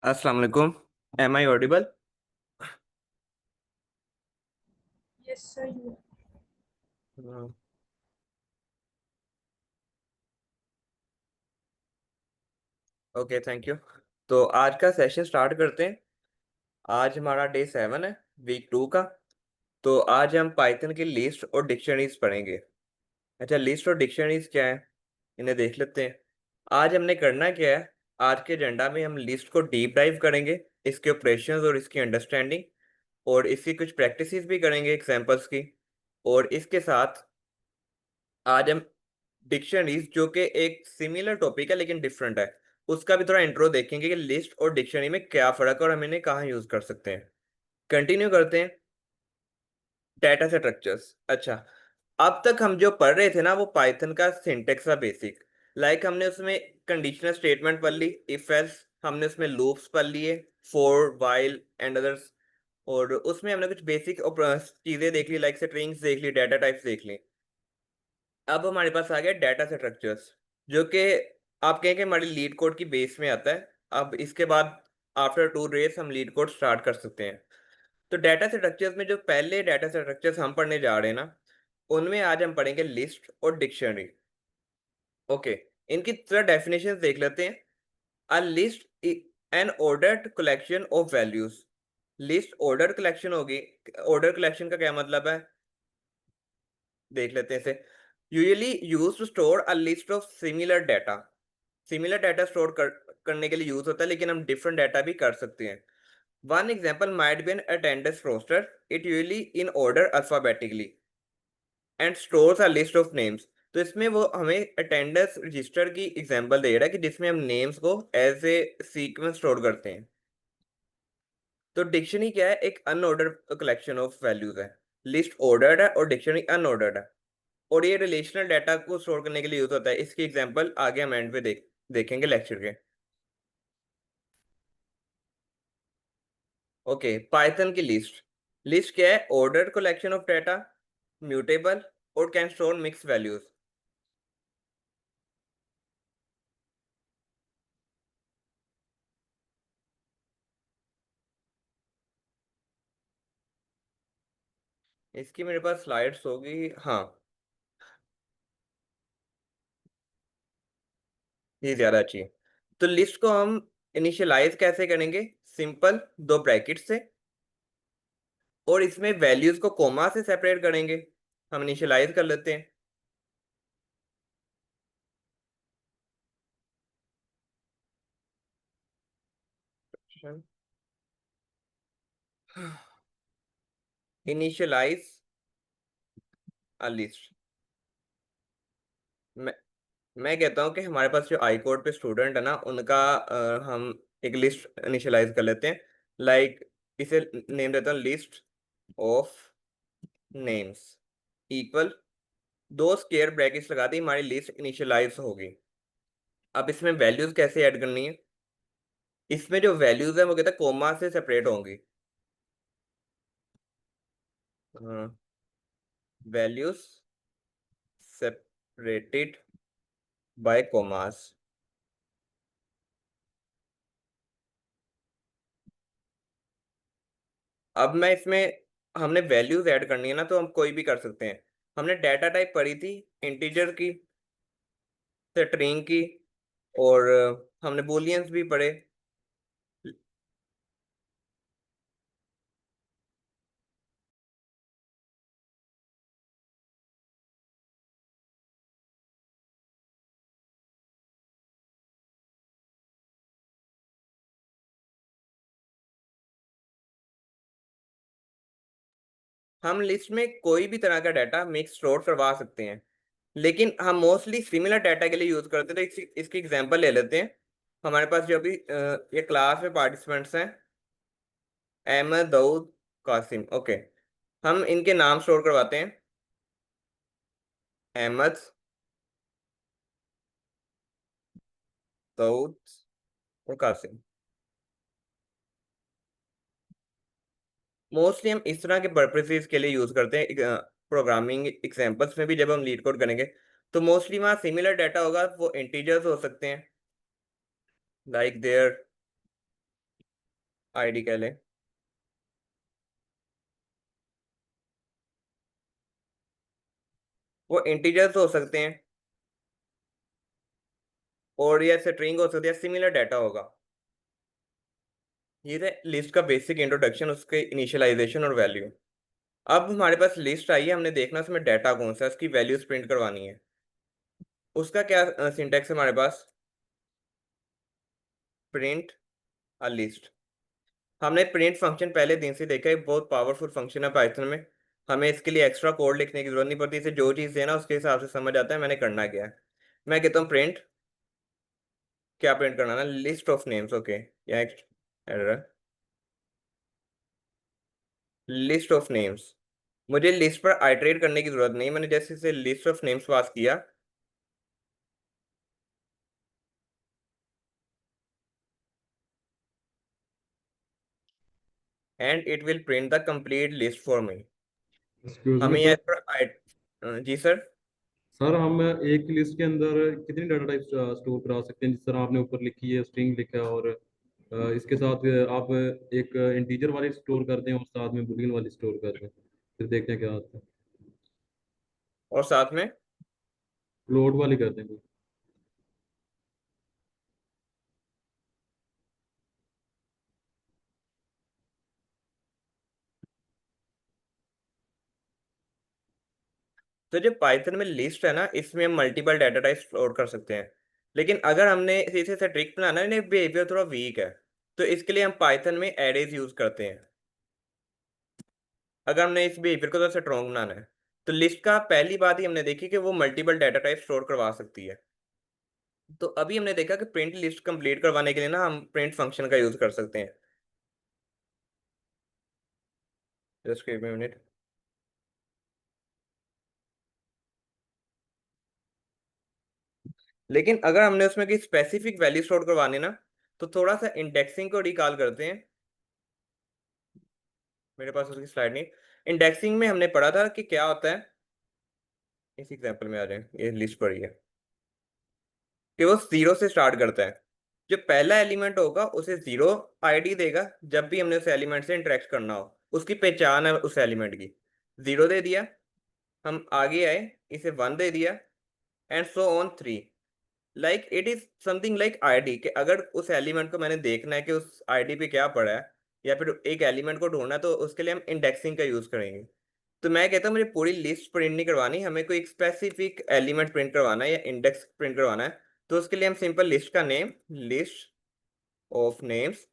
अस्सलाम वालेकुम। Am I audible? Yes, sir, you okay, thank you. तो आज का सेशन स्टार्ट करते हैं। आज हमारा डे 7 है, वीक 2 का। तो आज हम पाइथन की लिस्ट और डिक्शनरीज पढ़ेंगे। अच्छा, लिस्ट और डिक्शनरीज क्या है, इन्हें देख लेते हैं। आज हमने करना क्या है, आज के एजेंडा में हम लिस्ट को डीप डाइव करेंगे, इसके ऑपरेशंस और इसकी अंडरस्टैंडिंग, और इसकी कुछ प्रैक्टिसेस भी करेंगे एग्जांपल्स की। और इसके साथ आज हम डिक्शनरीज, जो कि एक सिमिलर टॉपिक है लेकिन डिफरेंट है, उसका भी थोड़ा इंट्रो देखेंगे कि लिस्ट और डिक्शनरी में क्या फर्क है और हम इन्हें कहाँ यूज कर सकते हैं। कंटिन्यू करते हैं। Data structures. अच्छा, अब तक हम जो पढ़ रहे थे ना, वो पाइथन का सिंटेक्स था बेसिक। लाइक हमने उसमें कंडीशनल स्टेटमेंट पढ़ ली, इफ एल्स, हमने उसमें लूप्स पढ़ लिए, फॉर, व्हाइल एंड अदर्स। और उसमें हमने कुछ बेसिक चीजें देख ली, लाइक स्ट्रिंग्स देख ली, डाटा टाइप्स देख ली। अब हमारे पास आ गया डाटा स्ट्रक्चर्स, जो कि आप कहें कि हमारी लीड कोड की बेस में आता है। अब इसके बाद आफ्टर 2 डेज हम लीड कोड स्टार्ट कर सकते हैं। तो डाटा स्ट्रक्चर्स में जो पहले डाटा स्ट्रक्चर्स हम पढ़ने जा रहे हैं ना, उनमें आज हम पढ़ेंगे लिस्ट और डिक्शनरी। ओके, इनकी थोड़ा डेफिनेशन देख लेते हैं। A list an ordered collection of values. List order collection होगी। ऑर्डर कलेक्शन का क्या मतलब है, देख लेते हैं इसे। Usually use to store a list of similar data. Similar data स्टोर करने के लिए यूज होता है, लेकिन हम डिफरेंट डाटा भी कर सकते हैं। One example might be an attendance roster, it usually in order alphabetically and stores a list of names. तो इसमें वो हमें अटेंडेंस रजिस्टर की एग्जांपल दे रहा है कि जिसमें हम नेम्स को एज ए सीक्वेंस स्टोर करते हैं। तो डिक्शनरी क्या है, एक अनऑर्डर्ड कलेक्शन ऑफ वैल्यूज है। लिस्ट ऑर्डर्ड है और डिक्शनरी अनऑर्डर्ड है। और ये रिलेशनल डाटा को स्टोर करने के लिए यूज होता है। इसकी एग्जांपल आगे हम एंड पे देखेंगे लेक्चर के। ओके, पाइथन की लिस्ट। लिस्ट क्या है, ordered collection of data, mutable, और कैन स्टोर मिक्स वैल्यूज। इसकी मेरे पास स्लाइड्स होगी, हाँ। ये ज्यादा अच्छी है। तो लिस्ट को हम इनिशियलाइज कैसे करेंगे, सिंपल, दो ब्रैकेट से, और इसमें वैल्यूज को कोमा से सेपरेट करेंगे। हम इनिशियलाइज कर लेते हैं। Initialise a list. मैं मैं कहता हूँ कि हमारे पास जो आई कोड पे स्टूडेंट है ना, उनका हम एक लिस्ट इनिशियलाइज कर लेते हैं। लाइक इसे नेम देता हूँ लिस्ट ऑफ नेम्स, इक्वल, दो स्क्वायर ब्रैकेट्स लगा दी, हमारी लिस्ट इनिशियलाइज होगी। अब इसमें वैल्यूज कैसे ऐड करनी है, इसमें जो वैल्यूज है वो कहता है कोमा से सेपरेट होंगी। Values separated by commas. अब मैं इसमें, हमने वैल्यूज ऐड करनी है ना, तो हम कोई भी कर सकते हैं। हमने डाटा टाइप पढ़ी थी, इंटीजर की, स्ट्रिंग की, और हमने बूलियंस भी पढ़े। हम लिस्ट में कोई भी तरह का डाटा मिक्स स्टोर करवा सकते हैं, लेकिन हम मोस्टली सिमिलर डाटा के लिए यूज करते हैं। तो इसकी एग्जांपल ले लेते हैं। हमारे पास जो अभी ये क्लास में पार्टिसिपेंट्स हैं, अहमद, दाऊद, कासिम। ओके, हम इनके नाम स्टोर करवाते हैं, अहमद, दाऊद और कासिम। मोस्टली हम इस तरह के पर्पसेस के लिए यूज करते हैं। प्रोग्रामिंग एग्जांपल्स में भी जब हम लीड कोड करेंगे, तो मोस्टली वहाँ सिमिलर डाटा होगा, वो इंटीजर्स हो सकते हैं, लाइक देयर आईडी कह लें। वो इंटीजर्स हो सकते हैं और या स्ट्रिंग हो सकती है, सिमिलर डाटा होगा। ये है लिस्ट का बेसिक इंट्रोडक्शन, उसके इनिशियलाइजेशन और वैल्यू। अब हमारे पास लिस्ट आई है, हमने देखना उसमें डाटा कौन सा है, उसकी वैल्यूज प्रिंट करवानी है। उसका क्या सिंटेक्स है हमारे पास? Print a list. हमने प्रिंट फंक्शन पहले दिन से देखा है, बहुत पावरफुल फंक्शन है पाइथन में। हमें इसके लिए एक्स्ट्रा कोड लिखने की जरूरत नहीं पड़ती, इसे जो चीज़ देना उसके हिसाब से समझ आता है मैंने करना क्या है। मैं कहता हूँ प्रिंट, क्या प्रिंट करना है? List of names. ओके, या एरर, लिस्ट ऑफ नेम्स। मुझे लिस्ट पर आइटरेट करने की जरूरत नहीं, मैंने जैसे इसे लिस्ट ऑफ नेम्स पास किया and it will print the complete list for me. Excuse me हमें सर। यहाँ पर जी सर। सर हम एक लिस्ट के अंदर कितनी डाटा टाइप स्टोर करा सकते हैं? जिस तरह आपने ऊपर लिखी है स्ट्रिंग लिखा है, और इसके साथ आप एक इंटीजर वाली स्टोर कर दें और साथ में बुलियन वाली स्टोर कर दें, फिर देखते हैं क्या आता है। और साथ में फ्लोट वाली कर दें। तो जो पाइथन में लिस्ट है ना, इसमें हम मल्टीपल डाटा टाइप स्टोर कर सकते हैं। लेकिन अगर हमने इसे से ट्रिक बनाना है, बिहेवियर थोड़ा वीक है, तो इसके लिए हम पाइथन में एरेज यूज करते हैं। अगर हमने इस बिहेवियर को थोड़ा स्ट्रॉन्ग बनाना है, तो लिस्ट का पहली बात ही हमने देखी कि वो मल्टीपल डाटा टाइप स्टोर करवा सकती है। तो अभी हमने देखा कि प्रिंट लिस्ट कंप्लीट करवाने के लिए ना हम प्रिंट फंक्शन का यूज कर सकते हैं। Just give me minute. लेकिन अगर हमने उसमें कोई स्पेसिफिक वैल्यू स्टोर करवानी ना, तो थोड़ा सा इंडेक्सिंग को रिकॉल करते हैं। मेरे पास उसकी स्लाइड नहीं। इंडेक्सिंग में हमने पढ़ा था कि क्या होता है, इस एग्जांपल में आ जाए, ये लिस्ट पढ़ी है कि वो जीरो से स्टार्ट करता है। जो पहला एलिमेंट होगा उसे जीरो आईडी देगा, जब भी हमने उस एलिमेंट से इंटरेक्ट करना हो, उसकी पहचान है उस एलिमेंट की। जीरो दे दिया, हम आगे आए, इसे वन दे दिया, and so on three. Like it is something like ID, कि अगर उस एलिमेंट को मैंने देखना है कि उस आईडी पे क्या पड़ा है, या फिर एक एलिमेंट को ढूंढना है, तो उसके लिए हम इंडेक्सिंग का यूज करेंगे। तो मैं कहता हूँ मुझे पूरी लिस्ट प्रिंट नहीं करवानी, हमें कोई एक स्पेसिफिक एलिमेंट प्रिंट करवाना है या इंडेक्स प्रिंट करवाना है। तो उसके लिए हम सिंपल लिस्ट का नेम, लिस्ट ऑफ नेम्स,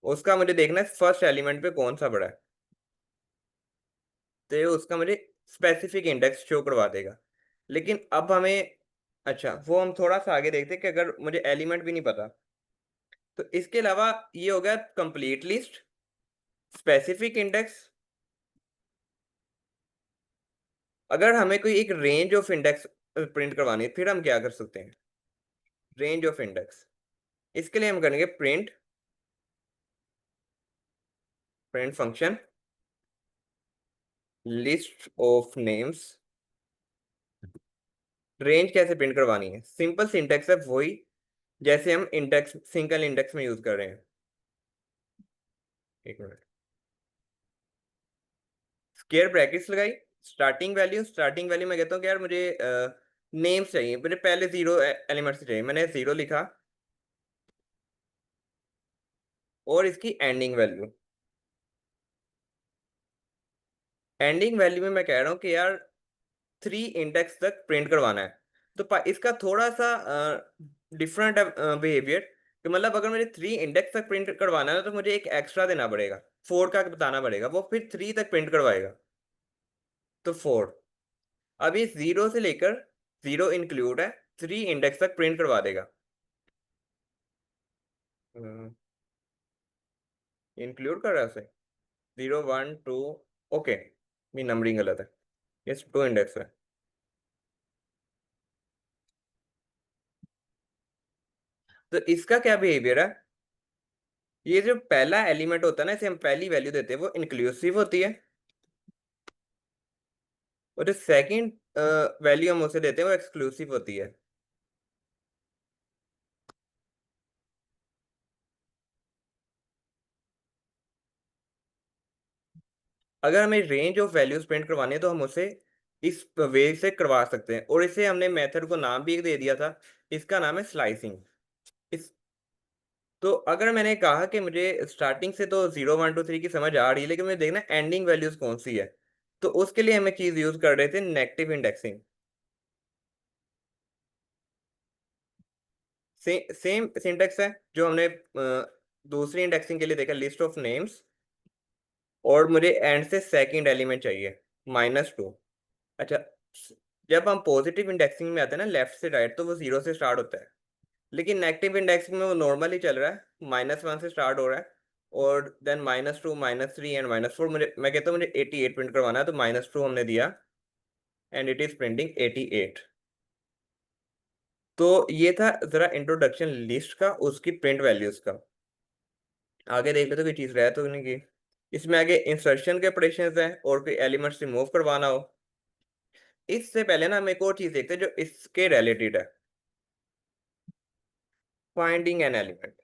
उसका मुझे देखना है फर्स्ट एलिमेंट पे कौन सा पड़ा है, तो ये उसका मुझे स्पेसिफिक इंडेक्स शो करवा देगा। लेकिन अब हमें, अच्छा वो हम थोड़ा सा आगे देखते हैं कि अगर मुझे एलिमेंट भी नहीं पता, तो इसके अलावा ये हो गया कंप्लीट लिस्ट, स्पेसिफिक इंडेक्स। अगर हमें कोई एक रेंज ऑफ इंडेक्स प्रिंट करवानी है, फिर हम क्या कर सकते हैं? रेंज ऑफ इंडेक्स, इसके लिए हम करेंगे print, print function list of names. Range कैसे प्रिंट करवानी है? सिंपल सिंटेक्स है वही जैसे हम इंडेक्स, सिंगल इंडेक्स में यूज कर रहे हैं। एक मिनट। स्क्वायर ब्रैकेट्स लगाई, स्टार्टिंग वैल्यू, स्टार्टिंग वैल्यू मैं कहता हूँ कि यार मुझे नेम्स चाहिए, मुझे पहले जीरो एलिमेंट से चाहिए, मैंने जीरो लिखा। और इसकी एंडिंग वैल्यू, एंडिंग वैल्यू में मैं कह रहा हूँ कि यार थ्री इंडेक्स तक प्रिंट करवाना है। तो इसका थोड़ा सा डिफरेंट बिहेवियर, कि मतलब अगर मुझे थ्री इंडेक्स तक प्रिंट करवाना है तो मुझे एक एक्स्ट्रा देना पड़ेगा, फोर का बताना पड़ेगा, वो फिर थ्री तक प्रिंट करवाएगा। तो फोर, अभी जीरो से लेकर, जीरो इंक्लूड है, थ्री इंडेक्स तक प्रिंट करवा देगा। इंक्लूड कर रहा है उसे, जीरो वन टू, ओके, मेरी नंबरिंग गलत है, ये टू इंडेक्स है। तो इसका क्या बिहेवियर है? ये जो पहला एलिमेंट होता है ना, इसे हम पहली वैल्यू देते हैं, वो इंक्लूसिव होती है। और जो सेकंड वैल्यू हम उसे देते हैं वो एक्सक्लूसिव होती है। अगर हमें रेंज ऑफ वैल्यूज प्रिंट करवानी है तो हम उसे इस वे से करवा सकते हैं, और इसे हमने मेथड को नाम भी एक दे दिया था, इसका नाम है स्लाइसिंग। इस तो अगर मैंने कहा कि मुझे स्टार्टिंग से तो 0 1 2 3 की समझ आ रही है, लेकिन मुझे देखना एंडिंग वैल्यूज कौन सी है, तो उसके लिए हमें चीज यूज कर रहे थे नेगेटिव इंडेक्सिंग। सेम सिंटेक्स है जो हमने दूसरी इंडेक्सिंग के लिए देखा, लिस्ट ऑफ नेम्स, और मुझे एंड से सेकंड एलिमेंट चाहिए -2। अच्छा, जब हम पॉजिटिव इंडेक्सिंग में आते हैं ना लेफ्ट से राइट, तो वो 0 से स्टार्ट होता है, लेकिन नेगेटिव इंडेक्सिंग में वो नॉर्मली चल रहा है, -1 से स्टार्ट हो रहा है, और देन -2 -3 एंड -4। मुझे मैं कहता हूँ मुझे 88 प्रिंट करवाना है, तो -2 हमने दिया एंड इट इज प्रिंटिंग 88। तो ये था जरा इंट्रोडक्शन लिस्ट का, उसकी प्रिंट वैल्यूज का। आगे देख लेते कोई चीज रह तो नहीं की। इसमें आगे इंसर्शन के ऑपरेशंस हैं, और कोई एलिमेंट्स रिमूव करवाना हो। इससे पहले ना हम एक और चीज देखते हैं जो इसके रिलेटेड है, finding an element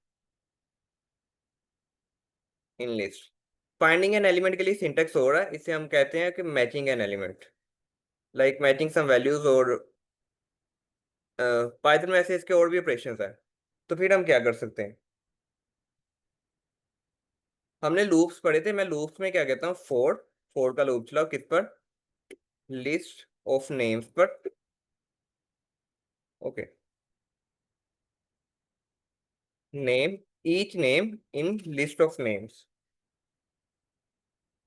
in list. Finding an element के लिए सिंटेक्स हो रहा है, इसे हम कहते हैं कि matching an element, like matching some values. और पाइथन में ऐसे इसके और भी ऑपरेशंस हैं। तो फिर हम क्या कर सकते हैं, हमने लूप्स पढ़े थे, मैं लूप्स में क्या कहता हूँ, फोर। फोर का लूप चलाओ किस पर, लिस्ट ऑफ नेम्स पर। Okay, name, each name in list of names.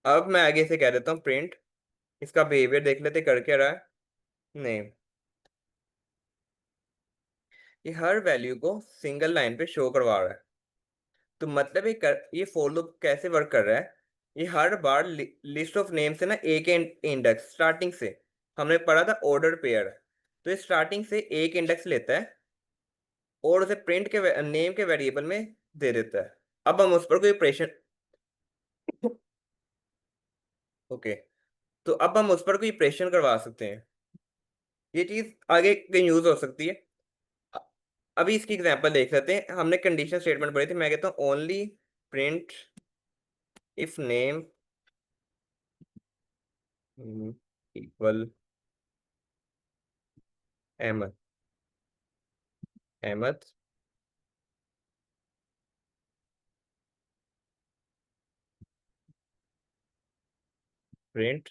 अब मैं आगे से कह देता हूँ प्रिंट, इसका बिहेवियर देख लेते कर क्या रहा है, नेम। ये हर वैल्यू को सिंगल लाइन पे शो करवा रहा है। तो मतलब ये फॉर लूप कैसे वर्क कर रहा है, ये हर बार लिस्ट ऑफ नेम से ना एक इंडेक्स स्टार्टिंग से, हमने पढ़ा था ऑर्डर पेयर, तो ये स्टार्टिंग से एक इंडेक्स लेता है और उसे प्रिंट के नेम के वेरिएबल में दे देता है। अब हम उस पर कोई ऑपरेशन ओके, तो अब हम उस पर कोई ऑपरेशन करवा सकते हैं। ये चीज आगे कहीं यूज हो सकती है। अ- अभी इसकी एग्जांपल देख लेते हैं। हमने कंडीशन स्टेटमेंट पढ़ी थी, मैं कहता हूँ only print if name equal Ahmad, Ahmad print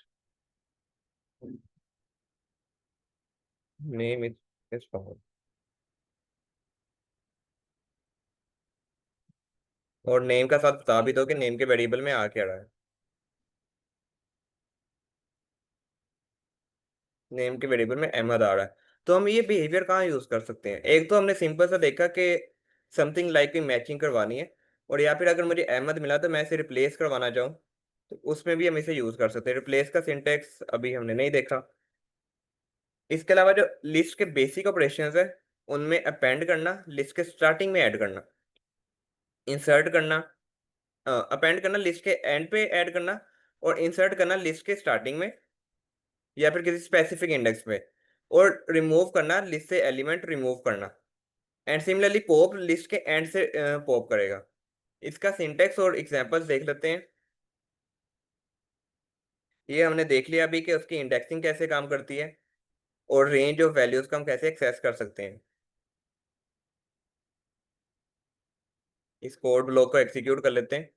name is found. और नेम का साथ बता भी दो कि नेम के वेरिएबल में आ क्या रहा है, नेम के वेरिएबल में अहमद आ रहा है। तो हम ये बिहेवियर कहाँ यूज कर सकते हैं, एक तो हमने सिंपल सा देखा कि समथिंग लाइक मैचिंग करवानी है, और या फिर अगर मुझे अहमद मिला तो मैं इसे रिप्लेस करवाना चाहूँ, तो उसमें भी हम इसे यूज कर सकते हैं। रिप्लेस का सिंटेक्स अभी हमने नहीं देखा। इसके अलावा जो लिस्ट के बेसिक ऑपरेशंस है, उनमें अपेंड करना, लिस्ट के स्टार्टिंग में ऐड करना, इंसर्ट करना, अपेंड करना लिस्ट के एंड पे ऐड करना, और इंसर्ट करना लिस्ट के स्टार्टिंग में या फिर किसी स्पेसिफिक इंडेक्स पे, और रिमूव करना लिस्ट से एलिमेंट रिमूव करना। एंड सिमिलरली पॉप लिस्ट के एंड से पॉप करेगा। इसका सिंटेक्स और एग्जांपल्स देख लेते हैं। ये हमने देख लिया अभी कि उसकी इंडेक्सिंग कैसे काम करती है, और रेंज ऑफ वैल्यूज का हम कैसे एक्सेस कर सकते हैं। इस कोड ब्लॉक को एग्जीक्यूट कर लेते हैं।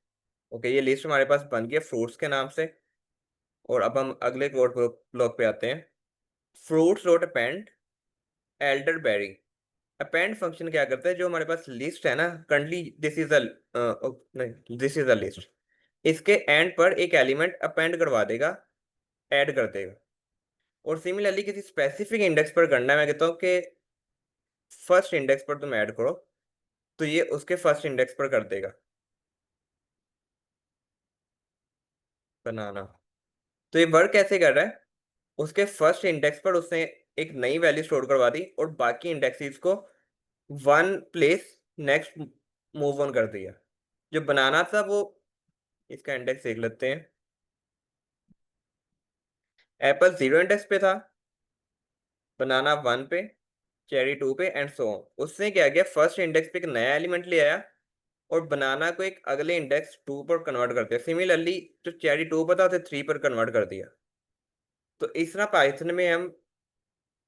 ओके, ये लिस्ट हमारे पास बन गई है फ्रूट्स के नाम से। और अब हम अगले कोड ब्लॉक पे आते हैं, fruits dot append elderberry. Append function क्या करता है, जो हमारे पास लिस्ट है ना करंटली, दिस इज अ नहीं, दिस इज अ लिस्ट, इसके एंड पर एक एलिमेंट अपेंड करवा देगा, ऐड कर देगा। और सिमिलरली किसी स्पेसिफिक इंडेक्स पर करना है, मैं कहता हूँ कि फर्स्ट इंडेक्स पर तुम ऐड करो, तो ये उसके फर्स्ट इंडेक्स पर कर देगा, बनाना। तो ये वर्क कैसे कर रहा है, उसके फर्स्ट इंडेक्स पर उसने एक नई वैल्यू स्टोर करवा दी, और बाकी इंडेक्सेस को one place next move on कर दिया। जो बनाना था वो, इसका इंडेक्स देख लेते हैं, एप्पल 0 इंडेक्स पे था, बनाना 1 पे, चेरी 2 पे, एंड सो ऑन। उसने क्या किया, फर्स्ट इंडेक्स पे एक नया एलिमेंट ले आया, और बनाना को एक अगले इंडेक्स 2 पर कन्वर्ट करते हैं। सिमिलरली जो चेरी 2 पर था उसे 3 पर कन्वर्ट कर दिया। तो इस तरह पाइथन में हम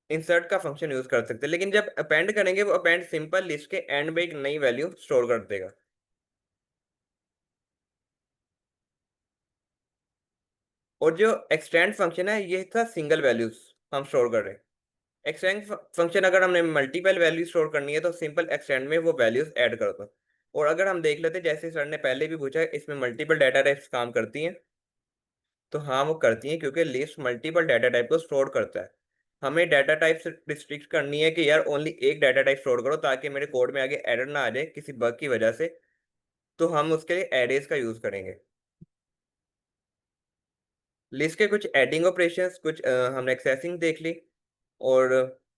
इंसर्ट का फंक्शन यूज कर सकते हैं, लेकिन जब अपेंड करेंगे वो अपेंड सिंपल लिस्ट के एंड में एक नई वैल्यू स्टोर कर देगा। और जो एक्सटेंड फंक्शन है ये था सिंगल वैल्यूज हम स्टोर कर रहे हैं। एक्सटेंड फंक्शन अगर हमने मल्टीपल वैल्यू स्टोर करनी है तो सिंपल एक्सटेंड में वो वैल्यूज ऐड कर दो। और अगर हम देख लेते हैं, जैसे सर ने पहले भी पूछा, इसमें मल्टीपल डाटा टाइप्स काम करती हैं। तो हाँ वो करती हैं, क्योंकि लिस्ट मल्टीपल डाटा टाइप को स्टोर करता है। हमें डाटा टाइप से रिस्ट्रिक्ट करनी है कि यार ओनली एक डाटा टाइप स्टोर करो, ताकि मेरे कोड में आगे एरर ना आ जाए किसी बग की वजह से। तो हम उसके लिए एरेज का यूज करेंगे। लिस्ट के कुछ एडिंग ऑपरेशंस, कुछ हमने एक्सेसिंग देख ली। और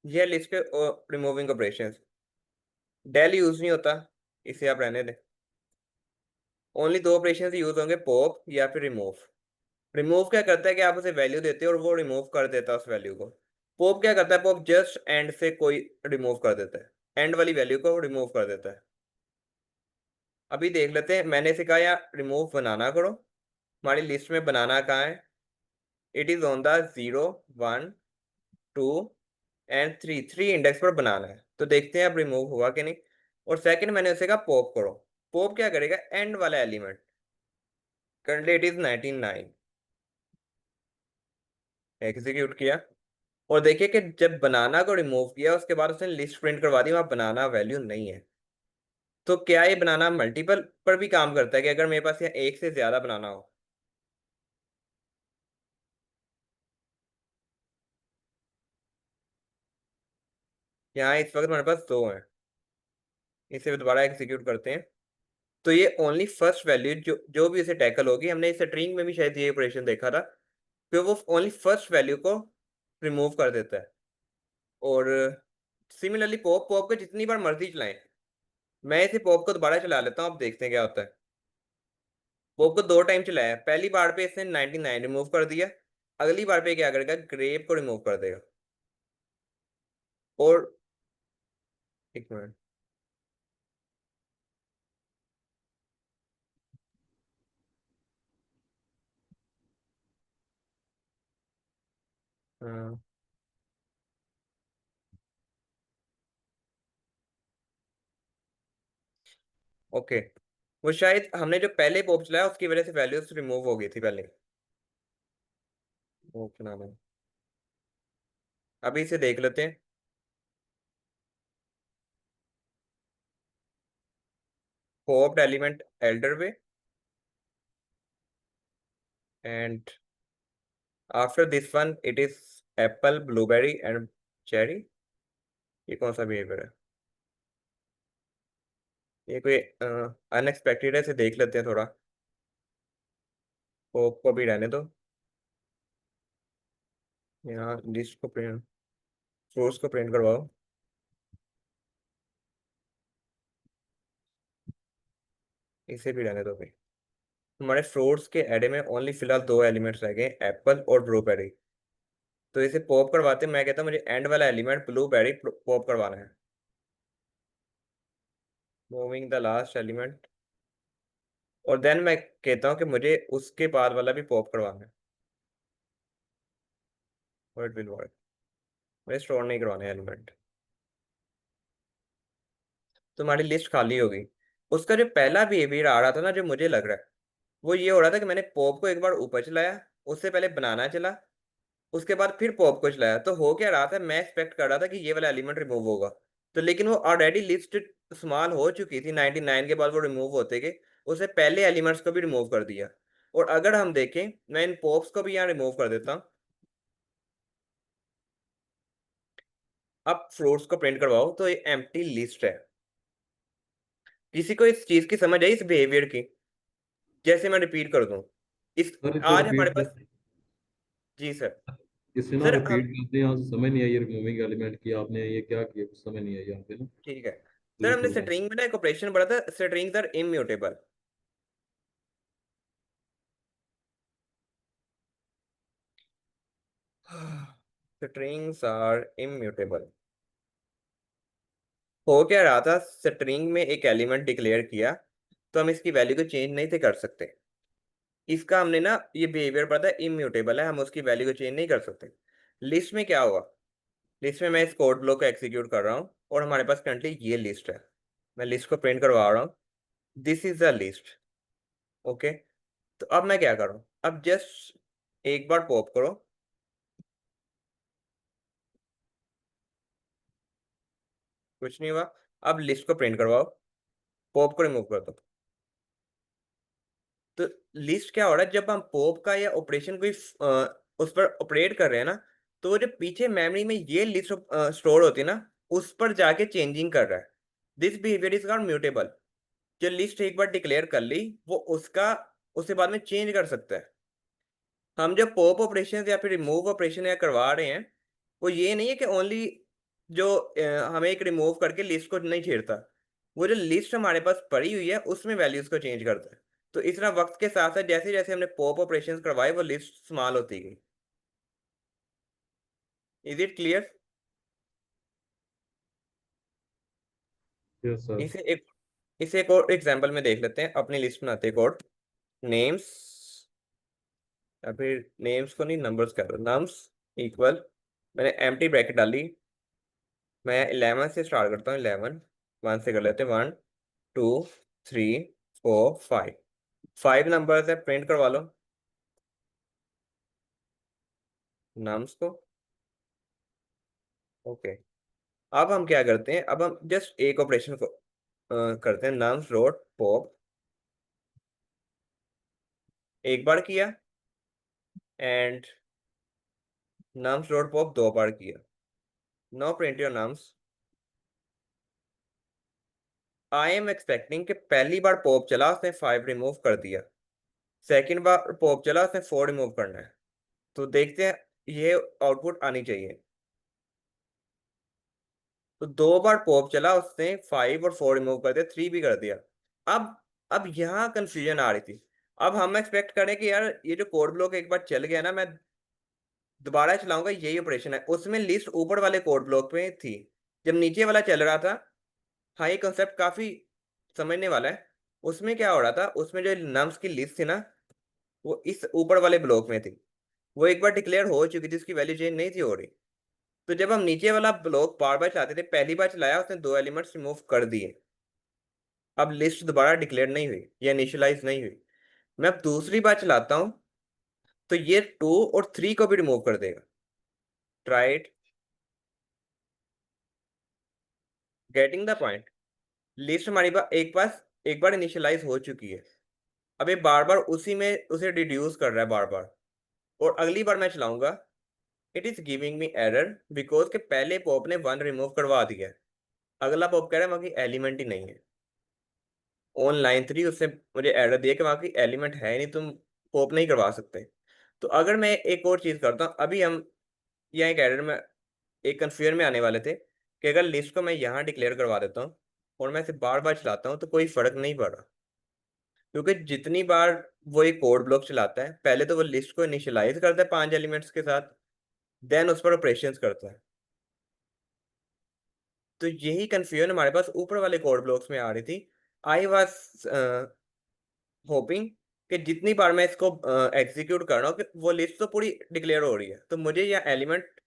यह लिस्ट के रिमूविंग ऑपरेशंस। डेल यूज नहीं होता, इसे आप रहने दें। ओनली दो ऑपरेशन यूज होंगे, पॉप या फिर रिमूव। रिमूव क्या करता है कि आप उसे वैल्यू देते हो और वो रिमूव कर देता है उस वैल्यू को। पॉप क्या करता है, पॉप जस्ट एंड से कोई रिमूव कर देता है, एंड वाली वैल्यू को रिमूव कर देता है। अभी देख लेते हैं, मैंने इसे कहा यार रिमूव बनाना करो। हमारी लिस्ट में बनाना कहाँ है? It is on the 0, 1, 2 and 3, 3 index पर बनाना है। तो देखते हैं अब रिमूव हुआ कि नहीं। और सेकंड मैंने उसे कहा पॉप करो। पॉप क्या करेगा, एंड वाला element. Currently it is 99। Execute किया और देखिए कि जब बनाना को रिमूव किया उसके बाद उसने लिस्ट प्रिंट करवा दी, वहां बनाना वैल्यू नहीं है। तो क्या ये बनाना मल्टीपल पर भी काम करता है कि अगर मेरे पास यहाँ एक से ज्यादा बनाना हो? यहाँ इस वक्त हमारे पास दो हैं। इसे दोबारा एग्जीक्यूट करते हैं। तो ये ओनली फर्स्ट वैल्यू जो जो भी इसे टैकल होगी, हमने इस स्ट्रिंग में भी शायद ये ऑपरेशन देखा था, कि वो ओनली फर्स्ट वैल्यू को रिमूव कर देता है। और सिमिलरली पॉप पॉप को जितनी बार मर्जी चलाएं। मैं इसे पॉप को दोबारा चला लेता हूँ, अब देखते हैं क्या होता है। पॉप को दो टाइम चलाया, पहली बार पे इसने 99 रिमूव कर दिया। अगली बार पे क्या करेगा, ग्रेप को रिमूव कर देगा। और एक मिनट। हाँ, ओके। वो शायद हमने जो पहले पॉप चलाया उसकी वजह से वैल्यूज रिमूव हो गई थी पहले। वो क्या नाम है, अभी इसे देख लेते हैं। Popped element Elder way, and after this one it is Apple, blueberry and cherry. ये कौन सा बिहेवियर है? ये कोई अनएक्सपेक्टेड है, इसे देख लेते हैं थोड़ा। पॉप को भी रहने दो। यहाँ लिस्ट को प्रिंट, फ्रूट्स को प्रिंट करवाओ। इसे भी रहने दो भाई। हमारे फ्रूट्स के एरे में ओनली फिलहाल दो एलिमेंट्स रह गए, एप्पल और ब्लूबेरी। तो इसे पॉप करवाते हैं। मैं कहता हूँ मुझे एंड वाला एलिमेंट ब्लूबेरी पॉप करवाना है। Moving the last element. और देन मैं कहता हूँ कि मुझे उसके बाद वाला भी पॉप करवाना है, और इट विल वर्क। मुझे स्टोर नहीं करवाने एलिमेंट। तो हमारी लिस्ट खाली होगी। उसका जो पहला बिहेवियर आ रहा था ना, जो मुझे लग रहा है, वो ये हो रहा था कि मैंने पॉप को एक बार ऊपर चलाया, उससे पहले बनाना चला, उसके बाद फिर पॉप को चलाया। तो हो क्या रहा था, मैं एक्सपेक्ट कर रहा था कि ये वाला एलिमेंट रिमूव होगा। तो लेकिन वो ऑलरेडी लिस्ट स्मॉल हो चुकी थी, 99 के बाद वो रिमूव होते गए। उसने पहले एलिमेंट्स को भी रिमूव कर दिया। और अगर हम देखें, मैं इन पॉप्स को भी यहाँ रिमूव कर देता हूँ। अब फ्रूट्स को प्रिंट करवाओ तो ये एम्प्टी लिस्ट है। किसी को इस चीज की समझ आई, इस बिहेवियर की? जैसे मैं रिपीट कर दूं, इस सर इसको आज हमारे रिपीट पास। कर, जी सर। इससे ना सर हम, रिपीट करते हैं, यहाँ से समझ नहीं आई रिमूविंग एलिमेंट की आपने ये क्या किया, कुछ समझ नहीं आई यहाँ पे ना। ठीक है। सर प्लीज हमने दोबारा। स्ट्रिंग में ना एक ऑपरेशन पढ़ा था, strings are immutable. Strings are immutable. हो क्या रहा था, स्ट्रिंग में एक एलिमेंट डिक्लेयर किया, तो हम इसकी वैल्यू को चेंज नहीं थे कर सकते। इसका हमने ना ये बिहेवियर पता है इम्यूटेबल है, हम उसकी वैल्यू को चेंज नहीं कर सकते। लिस्ट में क्या हुआ, लिस्ट में मैं इस कोड ब्लॉक को एग्जीक्यूट कर रहा हूँ और हमारे पास करंटली ये लिस्ट है। मैं लिस्ट को प्रिंट करवा रहा हूँ, this is the list. Okay, तो अब मैं क्या करूँ, अब जस्ट एक बार पॉप करो, कुछ नहीं हुआ। अब लिस्ट को प्रिंट करवाओ, पॉप को रिमूव कर दो। तो लिस्ट क्या हो रहा है, जब हम पॉप का या ऑपरेशन कोई उस पर ऑपरेट कर रहे हैं ना, तो वो जो पीछे मेमोरी में ये लिस्ट स्टोर होती है ना, उस पर जाके चेंजिंग कर रहा है। This behaviour is called mutable. जो लिस्ट एक बार डिक्लेयर कर ली, वो उसका उसे बाद में चेंज कर सकता है। हम जब पॉप ऑपरेशन या फिर रिमूव ऑपरेशन या करवा रहे हैं, वो ये नहीं है कि ओनली जो हमें एक रिमूव करके लिस्ट को नहीं छेड़ता, वो जो लिस्ट हमारे पास पड़ी हुई है उसमें वैल्यूज को चेंज करता है। तो इस तरह वक्त के साथ साथ जैसे जैसे हमने पॉप ऑपरेशंस करवाए, वो लिस्ट स्मॉल होती गई। Is it clear? Yes sir. इसे एक इसे एक और एग्जांपल में देख लेते हैं, अपनी लिस्ट बनाते हैं कोड। नेम्स, या फिर नेम्स को नहीं, नंबर्स कह दो, नम्स इक्वल, मैंने एम्प्टी ब्रैकेट डाली। मैं 11 से स्टार्ट करता हूँ, 11 1 से कर लेते हैं, 1 2 3 4 5। 5 नंबर्स है, प्रिंट करवा लो नम्स को। ओके, अब हम क्या करते हैं, अब हम जस्ट एक ऑपरेशन को करते हैं, नम्स डॉट पॉप। एक बार किया, एंड नम्स डॉट पॉप दो बार किया। No print your nums. I am expecting कि पहली बार पॉप चला उसने 5 रिमूव कर दिया, सेकंड बार पॉप चला उसने 4 रिमूव करना है। तो देखते हैं, ये आउटपुट आनी चाहिए। तो 2 बार पॉप चला उसने, 5 और 4 रिमूव कर दिया, 3 भी कर दिया। अब अब यहाँ कंफ्यूजन आ रही थी। अब हम एक्सपेक्ट करें कि यार ये जो कोड ब्लॉक एक बार चल गया ना, मैं दोबारा चलाऊंगा, यही ऑपरेशन है, उसमें लिस्ट ऊपर वाले कोड ब्लॉक में थी, जब नीचे वाला चल रहा था। हाँ, ये कंसेप्ट काफी समझने वाला है। उसमें क्या हो रहा था, उसमें जो नम्स की लिस्ट थी ना, वो इस ऊपर वाले ब्लॉक में थी। वो एक बार डिक्लेयर हो चुकी थी, उसकी वैल्यू चेंज नहीं थी हो रही। तो जब हम नीचे वाला ब्लॉक बार बार चलाते थे, पहली बार चलाया उसने 2 एलिमेंट्स रिमूव कर दिए। अब लिस्ट दोबारा डिक्लेयर नहीं हुई या इनिशियलाइज नहीं हुई। मैं अब दूसरी बार चलाता हूँ, तो ये 2 और 3 को भी रिमूव कर देगा। Try it, getting the point. List हमारी बार एक बार इनिशियलाइज हो चुकी है। अब ये बार बार उसी में उसे रिड्यूस कर रहा है बार बार। और अगली बार मैं चलाऊंगा, it is giving me error because के पहले पॉप ने 1 रिमूव करवा दिया है। अगला पॉप कह रहा है वहां की एलिमेंट ही नहीं है। ऑन लाइन 3 उसने मुझे एरर दिया कि वहां की एलिमेंट है ही नहीं, तुम पॉप नहीं करवा सकते। तो अगर मैं एक और चीज करता हूँ, अभी हम यहाँ एक एरर में, एक कन्फ्यूजन में आने वाले थे कि अगर लिस्ट को मैं यहाँ डिक्लेयर करवा देता हूँ और मैं इसे बार बार चलाता हूँ, तो कोई फर्क नहीं पड़ रहा। क्योंकि जितनी बार वो एक कोड ब्लॉक चलाता है, पहले तो वो लिस्ट को इनिशियलाइज करता है 5 एलिमेंट्स के साथ, देन उस पर ऑपरेशंस करता है। तो यही कंफ्यूजन हमारे पास ऊपर वाले कोड ब्लॉक्स में आ रही थी। आई वॉज होपिंग कि जितनी बार मैं इसको एग्जीक्यूट कर रहा हूँ, कि वो लिस्ट तो पूरी डिक्लेयर हो रही है, तो मुझे यहाँ एलिमेंट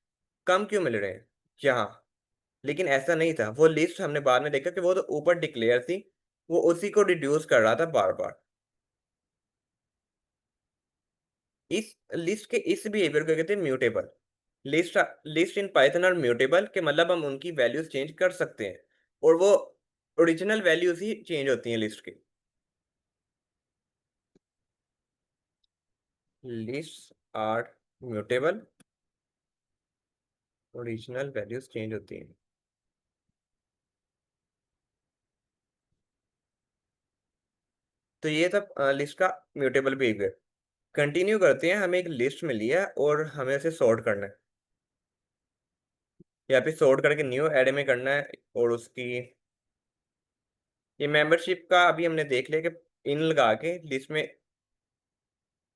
कम क्यों मिल रहे हैं यहाँ। लेकिन ऐसा नहीं था, वो लिस्ट हमने बाद में देखा कि वो तो ऊपर डिक्लेयर थी, वो उसी को रिड्यूस कर रहा था बार बार। इस लिस्ट के इस बिहेवियर को कहते हैं mutable. List list in Python are mutable, के मतलब हम उनकी वैल्यूज चेंज कर सकते हैं, और वो ओरिजिनल वैल्यूज ही चेंज होती हैं लिस्ट की। List are mutable, original values change होती हैं। तो ये था लिस्ट का म्यूटेबल बिहेवियर। कंटिन्यू करते हैं, हमें एक लिस्ट मिली है और हमें उसे सॉर्ट करना है, या फिर सॉर्ट करके न्यू एड में करना है। और उसकी ये मेंबरशिप का अभी हमने देख लिया कि इन लगा के लिस्ट में,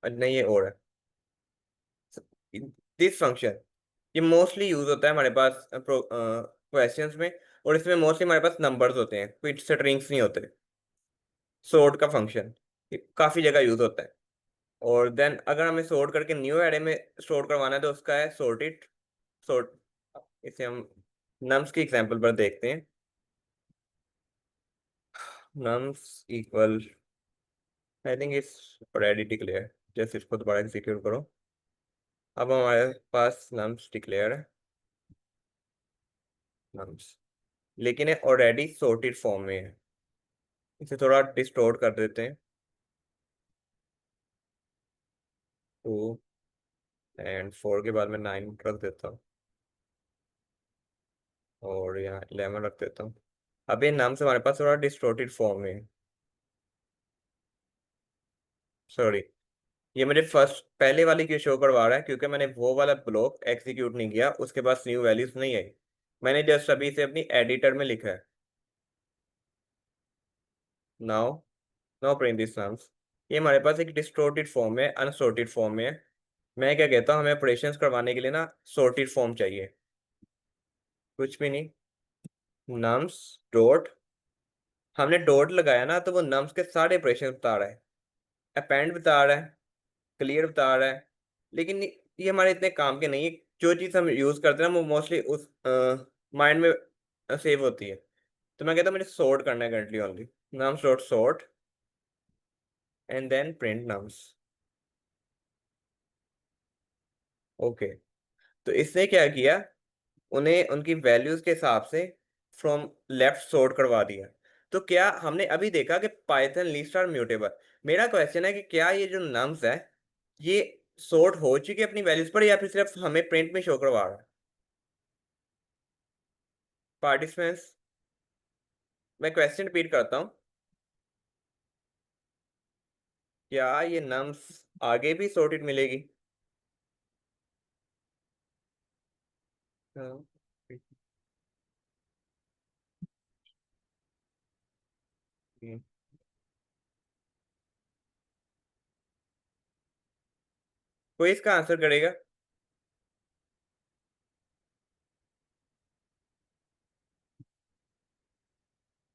नहीं ये और है दिस फंक्शन। ये मोस्टली यूज होता है हमारे पास क्वेश्चंस में, और इसमें मोस्टली हमारे पास नंबर्स होते हैं, कोई स्ट्रिंग्स नहीं होते। सॉर्ट का फंक्शन काफी जगह यूज होता है। और देन अगर हमें सॉर्ट करके न्यू एरे में स्टोर करवाना है तो उसका है सॉर्टेड सॉर्ट। इसे हम नम्स की एग्जांपल पर देखते हैं। nums equal, I think it's already declare. जैसे इसको दोबारा एग्जीक्यूट करो, अब हमारे पास nums डिक्लेयर है nums, लेकिन ये ऑलरेडी सॉर्टेड फॉर्म में है। इसे थोड़ा डिस्टोर्ट कर देते हैं। 2 और 4 के बाद में 9 रख देता हूँ और यहाँ 11 रख देता हूँ। अब ये नाम से हमारे पास थोड़ा डिस्टोर्टेड फॉर्म में है। सॉरी, ये मुझे फर्स्ट पहले वाली क्यों शो करवा रहा है, क्योंकि मैंने वो वाला ब्लॉक एग्जीक्यूट नहीं किया, उसके पास न्यू वैल्यूज नहीं आई। मैंने जस्ट अभी इसे अपनी एडिटर में लिखा है। Now now print this nums. ये हमारे पास एक डिस्टोर्टेड फॉर्म है, अनसॉर्टेड फॉर्म में है। मैं क्या कहता हूँ, हमें ऑपरेशंस करवाने के लिए ना सॉर्टेड फॉर्म चाहिए। कुछ भी नहीं, नम्स डॉट, हमने डॉट लगाया ना तो वो नम्स के सारे ऑपरेशन बता रहा है। अपेंड बता रहा है, क्लियर बता रहा है, लेकिन ये हमारे इतने काम के नहीं है। जो चीज़ हम यूज़ करते हैं ना वो मोस्टली उस माइंड में सेव होती है। तो मैं कहता हूँ मुझे सॉर्ट करना है currently only. Nums dot sort and then print nums. Okay, तो इसने क्या किया, उन्हें उनकी वैल्यूज के हिसाब से फ्रॉम लेफ्ट सॉर्ट करवा दिया। तो क्या हमने अभी देखा कि पाइथन लिस्ट आर म्यूटेबल। मेरा क्वेश्चन है कि क्या ये जो नम्स है ये सॉर्ट हो चुकी है अपनी वैल्यूज पर, या फिर सिर्फ हमें प्रिंट में शो करवा रहा है। पार्टिसिपेंट्स, मैं क्वेश्चन रिपीट करता हूँ, क्या ये नम्स आगे भी सॉर्टेड मिलेगी। हाँ। हम्म, कोई इसका आंसर करेगा।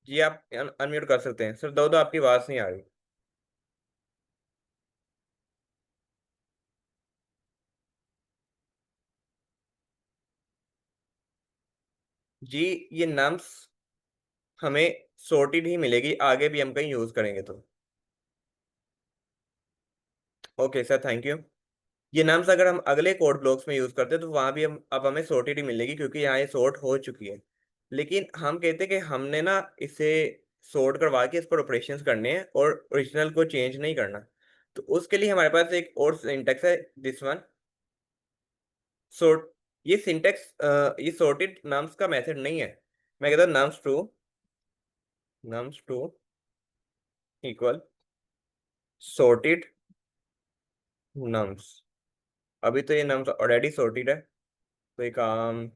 जी आप अनम्यूट कर सकते हैं सर, दो आपकी आवाज नहीं आ रही। जी, ये नम्स हमें सॉर्टेड ही मिलेगी, आगे भी हम कहीं यूज करेंगे तो। Okay sir, thank you. ये नम्स अगर हम अगले कोड ब्लॉक्स में यूज करते हैं तो वहां भी हम अब हमें सॉर्टेड ही मिलेगी, क्योंकि यहाँ ये सॉर्ट हो चुकी है। लेकिन हम कहते हैं कि हमने ना इसे सॉर्ट करवा के इस पर ऑपरेशंस करने हैं और ओरिजिनल को चेंज नहीं करना। तो उसके लिए हमारे पास एक और सिंटेक्स है, दिस वन सॉर्ट। ये सिंटेक्स ये सॉर्टेड नम्स का मेथड नहीं है। मैं कहता हूँ nums two equal sorted nums. अभी तो ये नम्स ऑलरेडी सॉर्टेड है, तो ये काम,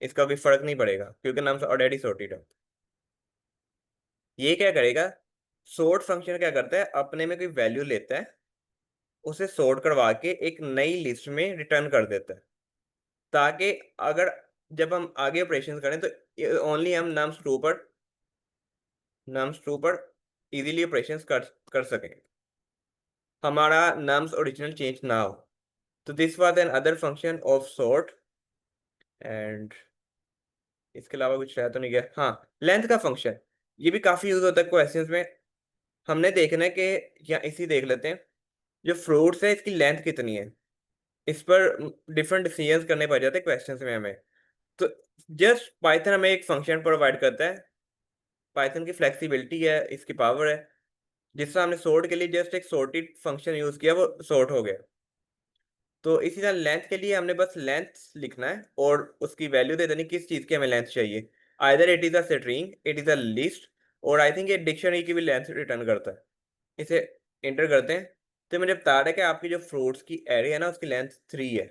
इसका भी फर्क नहीं पड़ेगा क्योंकि नम्स ऑलरेडी सॉर्टेड है। ये क्या करेगा, सॉर्ट फंक्शन क्या करता है, अपने में कोई वैल्यू लेता है, उसे सॉर्ट करवा के एक नई लिस्ट में रिटर्न कर देता है, ताकि अगर जब हम आगे ऑपरेशन करें तो ओनली हम नम्स टू पर इजीली ऑपरेशन कर सकें, हमारा नम्स ओरिजिनल चेंज ना हो। तो this was an other function of sort. And इसके अलावा कुछ रह तो नहीं गया। हाँ, लेंथ का फंक्शन, ये भी काफी यूज होता है क्वेश्चंस में। हमने देखना है कि, या इसी देख लेते हैं, जो फ्रूट्स है इसकी लेंथ कितनी है, इस पर डिफरेंट डिसीजंस करने पड़ जाते हैं क्वेश्चंस में हमें। तो जस्ट पाइथन हमें एक फंक्शन प्रोवाइड करता है, पाइथन की फ्लेक्सिबिलिटी है, इसकी पावर है, जिससे हमने सॉर्ट के लिए जस्ट एक सॉर्टेड फंक्शन यूज किया, वो सॉर्ट हो गया। तो इसी तरह लेंथ के लिए हमने बस लेंथ लिखना है और उसकी वैल्यू दे देनी किस चीज़ की हमें लेंथ चाहिए। Either it is a string, it is a list, और आई थिंक ये डिक्शनरी की भी लेंथ रिटर्न करता है। इसे इंटर करते हैं तो मुझे बता रहा है कि आपकी जो फ्रूट्स की एरे है ना उसकी लेंथ 3 है।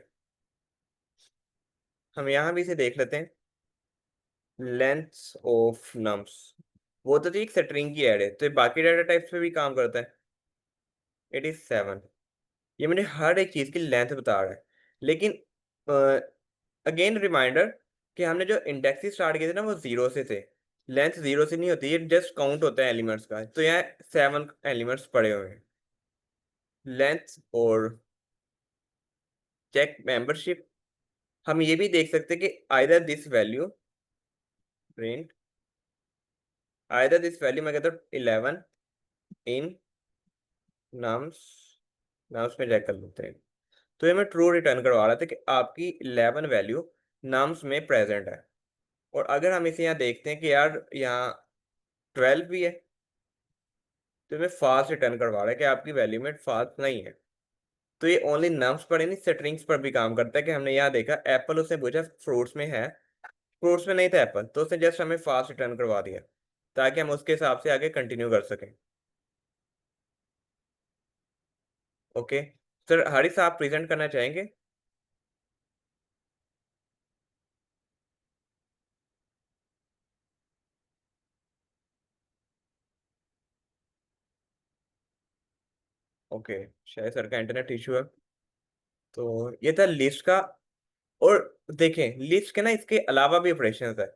हम यहाँ भी इसे देख लेते हैं, लेंथ ऑफ नम्स, वो तो थी एक स्ट्रिंग की एरे, तो ये बाकी डाटा टाइप्स पे भी काम करता है। It is 7। ये मुझे हर एक चीज़ की लेंथ बता रहा है। लेकिन अगेन रिमाइंडर कि हमने जो इंडेक्सेस स्टार्ट किए थे ना वो जीरो से थे। लेंथ 0 से नहीं होती, ये जस्ट काउंट होता है एलिमेंट्स का। तो यहाँ 7 एलिमेंट्स पड़े हुए हैं। लेंथ और चेक मेंबरशिप, हम ये भी देख सकते हैं कि either this value print, either this value मैं कहता हूँ 11 इन नाम्स, नाम्स में चेक कर लेते हैं। तो ये मैं ट्रू रिटर्न करवा रहा था कि आपकी 11 वैल्यू नाम्स में प्रेजेंट है। और अगर हम इसे यहाँ देखते हैं कि यार यहाँ 12 भी है, तो मैं फास्ट रिटर्न करवा रहा है कि आपकी वैल्यू में फास्ट नहीं है। तो ये ओनली नम्स पर ही नहीं, स्ट्रिंग्स पर भी काम करता है। कि हमने यहाँ देखा एप्पल, उसने पूछा फ्रूट्स में है, फ्रूट्स में नहीं था एप्पल, तो उसने जस्ट हमें फास्ट रिटर्न करवा दिया ताकि हम उसके हिसाब से आगे कंटिन्यू कर सकें। ओके सर, हरीश आप प्रेजेंट करना चाहेंगे? ओके, शायद सर का इंटरनेट इशू है। तो ये था लिस्ट का। और देखें लिस्ट के ना इसके अलावा भी ऑपरेशन है।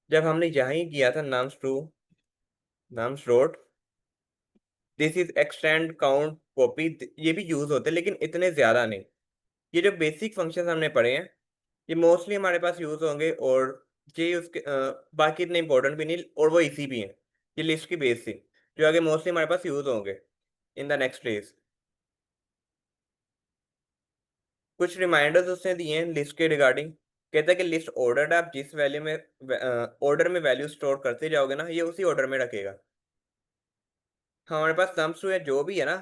जब हमने यहाँ ही किया था nums to nums dot, this is extend count copy, ये भी यूज होते हैं लेकिन इतने ज्यादा नहीं। ये जो बेसिक फंक्शन हमने पढ़े हैं ये मोस्टली हमारे पास यूज होंगे, और ये उसके बाकी इतने इंपॉर्टेंट भी नहीं, और वो इसी भी हैं। ये लिस्ट की बेस थी जो आगे मोस्टली हमारे पास यूज होंगे इन द नेक्स्ट डेज। कुछ रिमाइंडर्स उसने दिए हैं लिस्ट के रिगार्डिंग। कहता है कि लिस्ट ऑर्डर्ड, आप जिस वैल्यू में ऑर्डर में वैल्यू स्टोर करते जाओगे ना, ये उसी ऑर्डर में रखेगा। हमारे पास नम्स टू है जो भी है ना,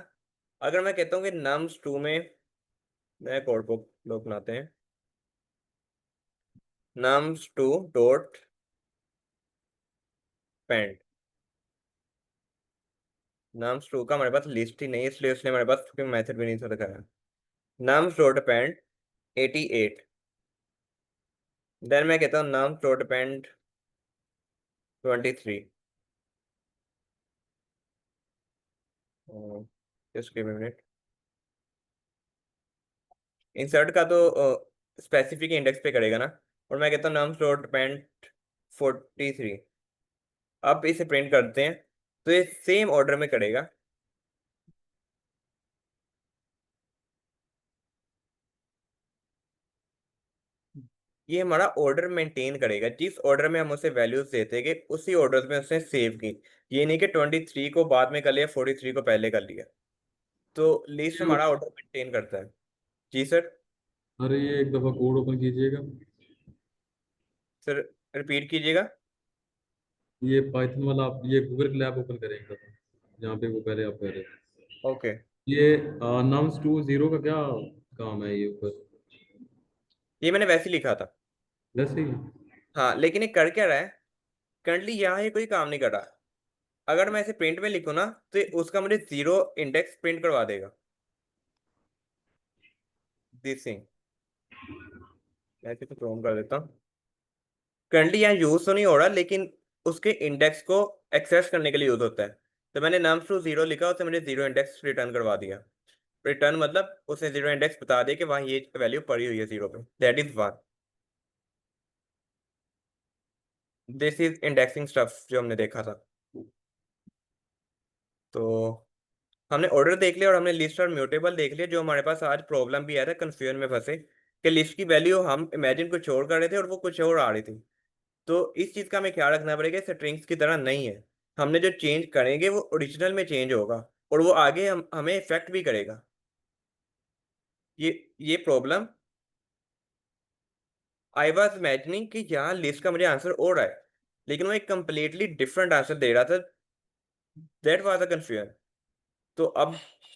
अगर मैं कहता हूँ कि नम्स टू में, नया कोड बुक लोग बनाते हैं, नम्स टू डॉट पेंड, नम्स टू का हमारे पास लिस्ट ही नहीं है, इसलिए उसने हमारे पास मेथड भी नहीं था दिखाया। नम्स डॉट पेंड 88, देन मैं कहता हूँ नम्स डॉट पेंड 23। Just give me minute. Insert का तो स्पेसिफिक इंडेक्स पे करेगा ना, और मैं कहता हूँ नम्स डॉट पेंड 43। अब इसे प्रिंट करते हैं तो ये सेम ऑर्डर में करेगा। ये हमारा ऑर्डर मेंटेन करेगा, जिस ऑर्डर में हम उसे वैल्यूज देते कि उसी ऑर्डर में उसने सेव की। ये नहीं कि 23 को बाद में कर लिया, 43 को पहले कर लिया। तो लिस्ट ये हमारा ऑर्डर मेंटेन करता है। जी सर। अरे ये एक दफा कोड ओपन कीजिएगा। सर रिपीट कीजिएगा। ये पाइथन वाला आप ये गूगल लैब ओपन करें एक दफा, जहाँ पे वो पहले आप कह रहे थे। ओके, ये नम्स टू जीरो का क्या काम है ये ऊपर? ये मैंने वैसे ही लिखा था। वैसे ही। हाँ लेकिन ये कर क्या रहा है, करंटली यहाँ ये कोई काम नहीं कर रहा। अगर मैं इसे प्रिंट में लिखूँ ना, तो ये उसका मुझे 0 इंडेक्स प्रिंट करवा देगा। दिस थिंग, मैं इसे तो क्लोन कर देता हूँ। करंटली यहाँ यूज तो नहीं हो रहा, लेकिन उसके इंडेक्स को एक्सेस करने के लिए यूज होता है। तो मैंने नम्स टू 0 लिखा, उसे मैंने 0 इंडेक्स रिटर्न करवा दिया। रिटर्न मतलब उसने 0 इंडेक्स बता दिया कि वहाँ ये वैल्यू पड़ी हुई है 0 पे, that is 1। This is indexing stuff जो हमने देखा था। तो हमने ऑर्डर देख लिया और हमने लिस्ट और म्यूटेबल देख लिया। जो हमारे पास आज प्रॉब्लम भी आया था, कंफ्यूजन में फंसे कि लिस्ट की वैल्यू हम इमेजिन कुछ और कर रहे थे और वो कुछ और आ रही थी। तो इस चीज़ का हमें ख्याल रखना पड़ेगा, स्ट्रिंग्स की तरह नहीं है। हमने जो चेंज करेंगे वो ओरिजिनल में चेंज होगा, और वो आगे हमें इफेक्ट भी करेगा। ये प्रॉब्लम, आई वॉज इमेजिनिंग कि यहाँ लिस्ट का मुझे आंसर और है, लेकिन वो एक कंप्लीटली डिफरेंट आंसर दे रहा था। That was a confusion. तो अब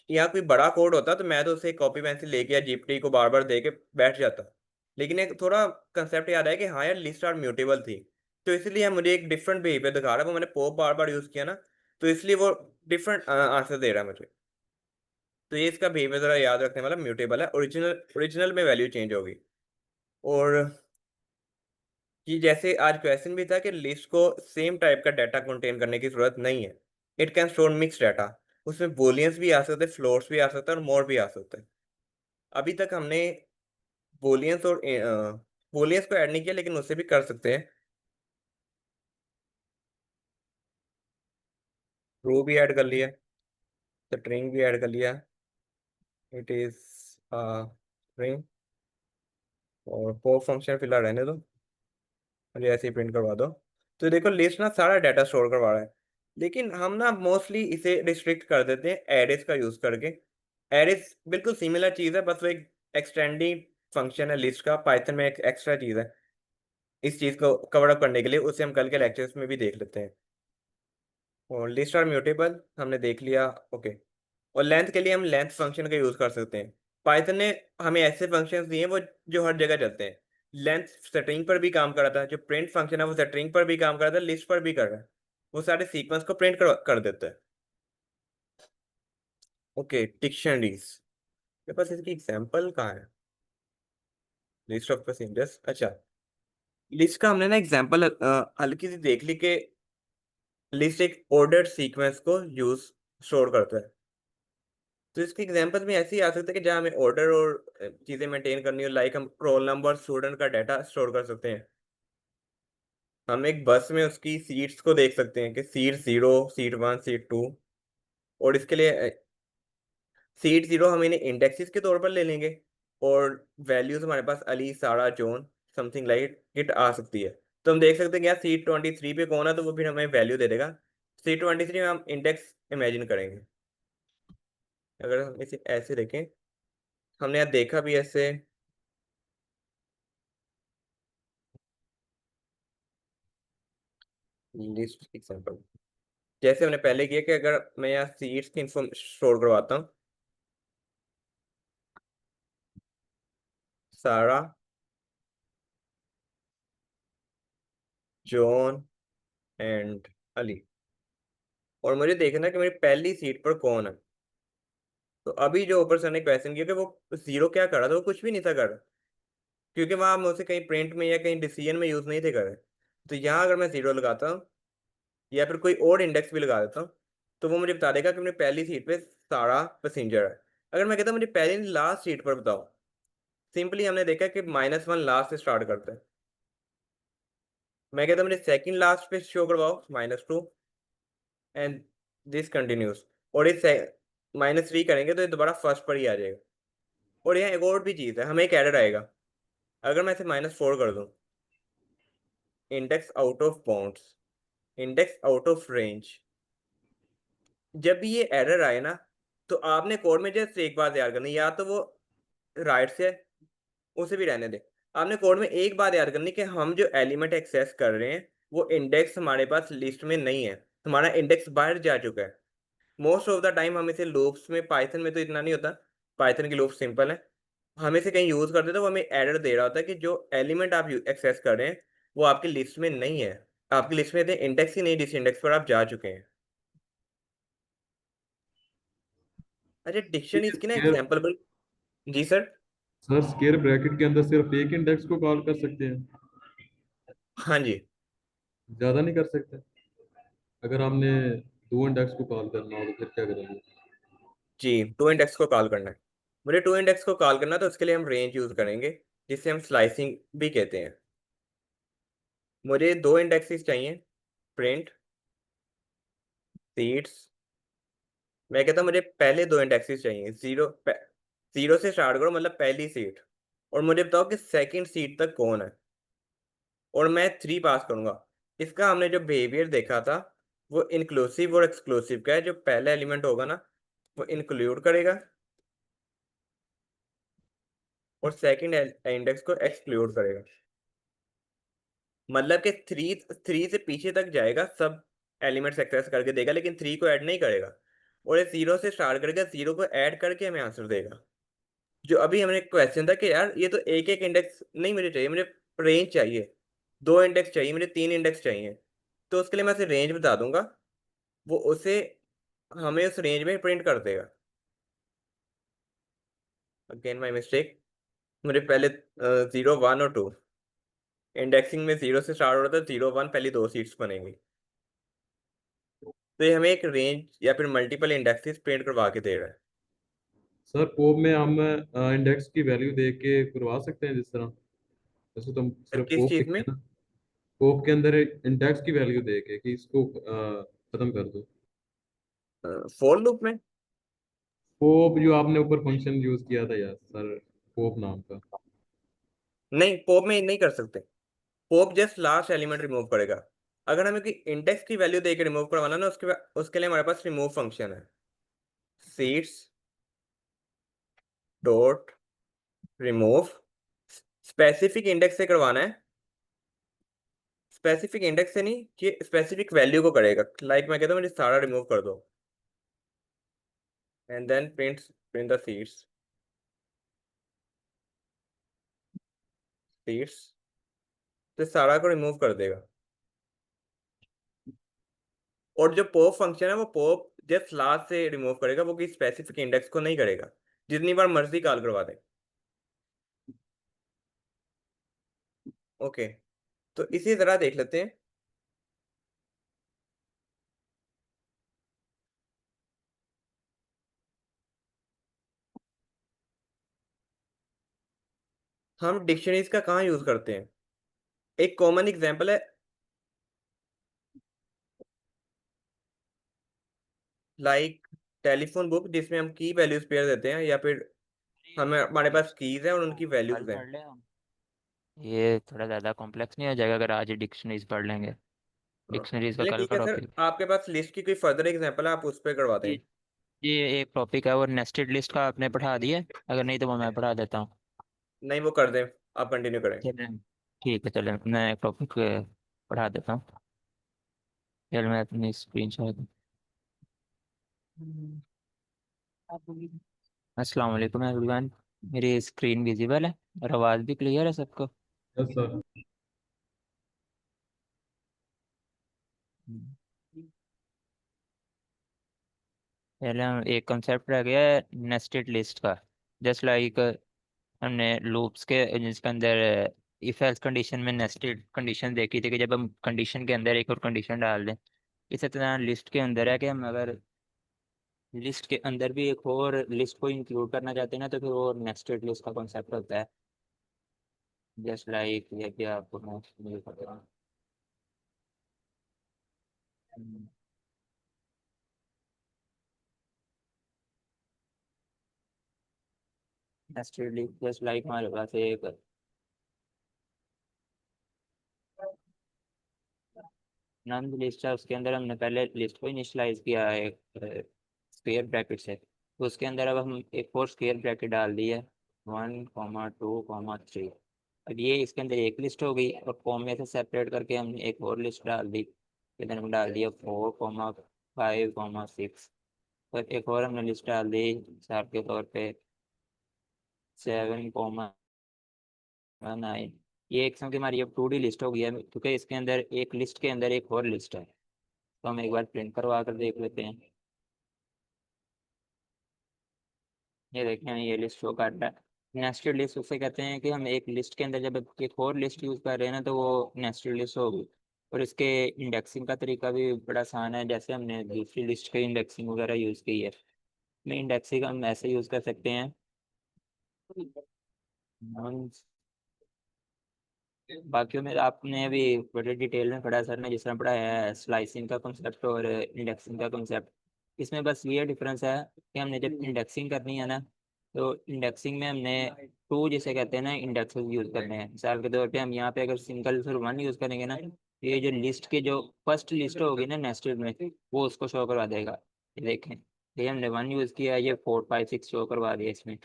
यहाँ कोई बड़ा कोड होता तो मैं तो उसे कॉपी पेंसिल लेके या जीपीटी को बार बार दे के बैठ जाता। लेकिन एक थोड़ा कंसेप्ट याद है कि हाँ यार लिस्ट आर म्यूटेबल थी, तो इसलिए मुझे एक डिफरेंट बिहेवियर दिखा रहा है। वो मैंने पॉप बार बार यूज किया ना, तो इसलिए वो डिफरेंट आंसर दे रहा है मुझे। तो ये इसका बिहेवियर जरा याद रखने वाला, म्यूटेबल है, ओरिजिनल ओरिजिनल में वैल्यू चेंज होगी। और कि जैसे आज क्वेश्चन भी था कि लिस्ट को सेम टाइप का डाटा कंटेन करने की जरूरत नहीं है। It can store mix data, उसमें बोलियंस भी आ सकते हैं, फ्लोट्स भी आ सकते हैं, और मोर भी आ सकते हैं। अभी तक हमने बोलियंस और बोलियंस को ऐड नहीं किया, लेकिन उससे भी कर सकते हैं। रो भी ऐड कर लिया, स्ट्रिंग भी ऐड कर लिया, इट इज स्ट्रिंग। और पॉप फंक्शन फिलहाल रहने दो, मुझे ऐसे ही प्रिंट करवा दो। तो देखो लिस्ट ना सारा डाटा स्टोर करवा रहा है, लेकिन हम ना मोस्टली इसे रिस्ट्रिक्ट कर देते हैं एरेस का यूज करके। एरेस बिल्कुल सिमिलर चीज है, बस वो एक एक्सटेंडिंग फंक्शन है लिस्ट का, पाइथन में एक एक्स्ट्रा चीज है। इस चीज को कवर अप करने के लिए उसे हम कल के लेक्चर्स में भी देख लेते हैं। और लिस्ट आर म्यूटेबल हमने देख लिया, ओके। और लेंथ के लिए हम लेंथ फंक्शन का यूज कर सकते हैं। पाइथन ने हमें ऐसे फंक्शंस दिए हैं वो जो हर जगह चलते हैं। लेंथ स्ट्रिंग पर भी काम कर रहा था, जो प्रिंट फंक्शन है वो स्ट्रिंग पर भी काम कर रहा था, लिस्ट पर भी कर रहा है। वो सारे सीक्वेंस को प्रिंट कर देता है। ओके, डिक्शनरीज, मेरे पास इसकी एग्जांपल कहाँ है? लिस्ट ऑफ पैसेंजर्स, अच्छा। लिस्ट का हमने ना एग्जांपल हल्की सी देख ली कि लिस्ट एक ऑर्डर्ड सीक्वेंस को यूज स्टोर करता है। तो इसके एग्जांपल्स में ऐसे ही आ सकते हैं कि जहाँ हमें ऑर्डर और चीज़ें मेंटेन करनी हो, लाइक हम रोल नंबर स्टूडेंट का डाटा स्टोर कर सकते हैं। हम एक बस में उसकी सीट्स को देख सकते हैं कि सीट 0, सीट 1, सीट 2। और इसके लिए सीट 0 हम इन्हें इंडेक्सेस के तौर पर ले लेंगे, और वैल्यूज हमारे पास अली, सारा, जॉन, समथिंग लाइक इट आ सकती है। तो हम देख सकते हैं कि यार सीट 23 पे कौन है, तो वो फिर हमें वैल्यू दे देगा। सीट 23 में हम इंडेक्स इमेजिन करेंगे। अगर हम इसे ऐसे देखें, हमने यहाँ देखा भी ऐसे, लिस्ट एग्जांपल जैसे हमने पहले किया कि अगर मैं यहाँ सीट्स की इन्फॉर्म स्टोर करवाता हूँ, सारा, जॉन एंड अली, और मुझे देखना है कि मेरी पहली सीट पर कौन है। तो अभी जो ऊपर सर ने क्वेश्चन किया कि वो जीरो क्या कर रहा था, वो कुछ भी नहीं था कर रहा, क्योंकि वहां हम उसे कहीं प्रिंट में या कहीं डिसीजन में यूज नहीं थे कर रहे। तो यहाँ अगर मैं जीरो लगाता हूँ या फिर कोई और इंडेक्स भी लगा देता हूँ, तो वो मुझे बता देगा कि मेरी पहली सीट पे सारा पैसेंजर है। अगर मैं कहता हूँ मुझे पहली लास्ट सीट पर बताओ, सिंपली हमने देखा कि -1 लास्ट से स्टार्ट करते हैं। मैं कहता हूँ मुझे सेकंड लास्ट पे शो करवाओ, -2, एंड दिस कंटिन्यूस। और इस -3 करेंगे तो ये दोबारा फर्स्ट पर ही आ जाएगा। और यहाँ एक और भी चीज़ है, हमें एक एरर आएगा अगर मैं इसे -4 कर दूँ, index out of bounds, index out of range. जब भी ये एरर आए ना, तो आपने कोड में जस्ट एक बात याद करनी, या तो वो राइट से है, उसे भी रहने दे। आपने कोड में एक बात याद करनी कि हम जो एलिमेंट एक्सेस कर रहे हैं वो इंडेक्स हमारे पास लिस्ट में नहीं है, हमारा इंडेक्स बाहर जा चुका है। मोस्ट ऑफ द टाइम हम इसे लूप्स में, पाइथन में तो इतना नहीं होता, पाइथन की लूप सिंपल है। हम इसे कहीं यूज करते तो वो हमें एरर दे रहा होता है कि जो एलिमेंट आप एक्सेस कर रहे हैं वो आपकी लिस्ट में नहीं है, आपकी लिस्ट में इंडेक्स ही नहीं जिस इंडेक्स पर आप जा चुके हैं। अच्छा, डिक्शनरी इसकी ना स्केयर एग्जाम्पल। जी सर। सर स्केयर ब्रैकेट के अंदर सिर्फ एक इंडेक्स को कॉल कर सकते हैं, हाँ जी। ज्यादा नहीं कर सकते? अगर आपने दो इंडेक्स को कॉल करना हो तो फिर क्या करेंगे? जी, टू इंडेक्स को कॉल करना है। मुझे टू इंडेक्स को कॉल करना है, तो उसके लिए हम रेंज यूज करेंगे, जिसे हम स्लाइसिंग भी कहते हैं। मुझे दो इंडेक्सेस चाहिए, प्रिंट सीट्स। मैं कहता हूँ मुझे पहले दो इंडेक्सेस चाहिए, जीरो से स्टार्ट करो, मतलब पहली सीट। और मुझे बताओ कि सेकंड सीट तक कौन है, और मैं 3 पास करूंगा। इसका हमने जो बिहेवियर देखा था वो इंक्लूसिव और एक्सक्लूसिव का है। जो पहला एलिमेंट होगा ना वो इंक्लूड करेगा, और सेकंड इंडेक्स को एक्सक्लूड करेगा। मतलब कि थ्री थ्री से पीछे तक जाएगा, सब एलिमेंट्स एक्सेस करके देगा, लेकिन 3 को ऐड नहीं करेगा। और ये 0 से स्टार्ट करेगा, 0 को ऐड करके हमें आंसर देगा। जो अभी हमने क्वेश्चन था कि यार ये तो एक एक इंडेक्स नहीं मुझे चाहिए, मुझे रेंज चाहिए, दो इंडेक्स चाहिए, मुझे 3 इंडेक्स चाहिए। तो उसके लिए मैं उसे रेंज बता दूंगा, वो उसे हमें उस रेंज में प्रिंट कर देगा। अगेन माई मिस्टेक, मुझे पहले 0, 1 और 2, इंडेक्सिंग में 0 से स्टार्ट हो रहा था, 0, 1 पहली दो सीट्स बनेंगी। तो ये हमें एक रेंज या फिर मल्टीपल इंडेक्सेस प्रिंट करवा के दे रहा है। सर पोप में हम इंडेक्स की वैल्यू दे के करवा सकते हैं जिस तरह, वैसे तो हम सर सिर्फ किस पोप चीज़ में? लिखते हैं ना, पोप के अंदर इंडेक्स की वैल्यू दे के कि इसको खत्म कर दो। फोर लूप में? पोप जो आपने ऊपर फंक्शन यूज किया था यार सर, पोप नाम का। नहीं, पोप में नहीं कर सकते। Pope just last element remove करेगा। अगर हमें कि इंडेक्स की वैल्यू देके रिमूव करवाना ना, उसके लिए हमारे पास रिमूव फंक्शन है। Seeds dot remove. Specific index से करवाना है। स्पेसिफिक इंडेक्स से नहीं, कि स्पेसिफिक वैल्यू को करेगा। लाइक मैं कहता हूँ मुझे सारा रिमूव कर दो, and then print the seeds. Seeds तो सारा को रिमूव कर देगा। और जो पॉप फंक्शन है वो पॉप जस्ट लास्ट से रिमूव करेगा, वो कि स्पेसिफिक इंडेक्स को नहीं करेगा। जितनी बार मर्जी कॉल करवा दे। ओके, तो इसी तरह देख लेते हैं। हम डिक्शनरीज का कहाँ यूज करते हैं? एक कॉमन एग्जांपल है, लाइक टेलीफोन बुक, जिसमें हम की वैल्यूज पेयर देते हैं, या फिर हमें हमारे पास कीज है और उनकी कल वैल्यूज हैं। पढ़ ले हम। ये थोड़ा ज़्यादा कॉम्प्लेक्स नहीं हो जाएगा अगर आज ही डिक्शनरीज पढ़ लेंगे? डिक्शनरीज का चलिए कल ठीक का है सर, टॉपिक। आपके पास लिस्ट की कोई फर्दर एग्जांपल है, आप उस पर करवा दें। ये ये एक टॉपिक है, वो नेस्टेड लिस्ट का आपने पढ़ा दिया? अगर नहीं तो वो मैं पढ़ा देता हूँ। नहीं, वो कर दें, आप कंटिन्यू करें। चलें, ठीक है, चलें, मैं एक टॉपिक पढ़ा देता हूँ। चल मैं अपनी स्क्रीन शॉट। अस्सलाम वालेकुम एवरीवन। मेरी स्क्रीन विजिबल है और आवाज़ भी क्लियर है सबको? Yes sir. पहले हम एक कंसेप्ट रह गया है नेस्टेड लिस्ट का। जस्ट लाइक हमने लूप्स के जिसके अंदर इफ एल्स कंडीशन में नेस्टेड कंडीशन देखी थी कि जब हम कंडीशन के अंदर एक और कंडीशन डाल दें। इसी तरह लिस्ट के अंदर है कि हम अगर लिस्ट के अंदर भी एक और लिस्ट को इंक्लूड करना चाहते हैं ना, तो फिर वो नेस्टेड लिस्ट का कॉन्सेप्ट होता है। जस्ट लाइक ये कि आपको मैं मुझे पता है। नेस्टेड लिस्ट जस्ट लाइक हमारे पास एक नंद लिस्ट है, उसके अंदर हमने पहले लिस्ट को इनिशियलाइज किया है एक स्क्वायर ब्रैकेट से। तो उसके अंदर अब हम एक और स्क्वायर ब्रैकेट डाल दी है, 1, 2, 3। अब ये इसके अंदर एक लिस्ट हो गई और कॉमे से सेपरेट करके हमने एक और लिस्ट डाल दी। इधर हम डाल दिया 4, 5, 6। और एक और हमने लिस्ट डाल दी मिसाल के तौर पे 7, 9। ये एक किस्म की हमारी अब 2D लिस्ट हो गई है, क्योंकि इसके अंदर एक लिस्ट के अंदर एक और लिस्ट है। तो हम एक बार प्रिंट करवा कर देख लेते हैं। ये देखें, ये लिस्ट शो कर रहा है। नेस्टेड लिस्ट उससे कहते हैं कि हम एक लिस्ट के अंदर जब एक और लिस्ट यूज़ कर रहे हैं ना, तो वो नेस्टेड लिस्ट होगी। और इसके इंडेक्सिंग का तरीका भी बड़ा आसान है, जैसे हमने दूसरी लिस्ट के इंडेक्सिंग वगैरह यूज़ की है। में इंडेक्सिंग हम ऐसे यूज़ कर सकते हैं। बाकियों में आपने अभी बड़े डिटेल में पढ़ा, सर ने जिस तरह पढ़ाया है स्लाइसिंग का कॉन्सेप्ट और इंडेक्सिंग का कॉन्सेप्ट। इसमें बस ये डिफरेंस है कि हमने जब इंडेक्सिंग करनी है ना, तो इंडेक्सिंग में हमने टू जिसे कहते हैं ना इंडेक्सेस यूज़ करने हैं। मिसाल के तौर पे हम यहाँ पे अगर सिंगल फिर वन यूज़ करेंगे ना, तो ये जो लिस्ट के जो फर्स्ट लिस्ट होगी ना नेस्टेड में, वो उसको शो करवा देगा। ये देखें, ये हमने वन यूज़ किया, ये 4, 5, 6 शो करवा दिया इसमें।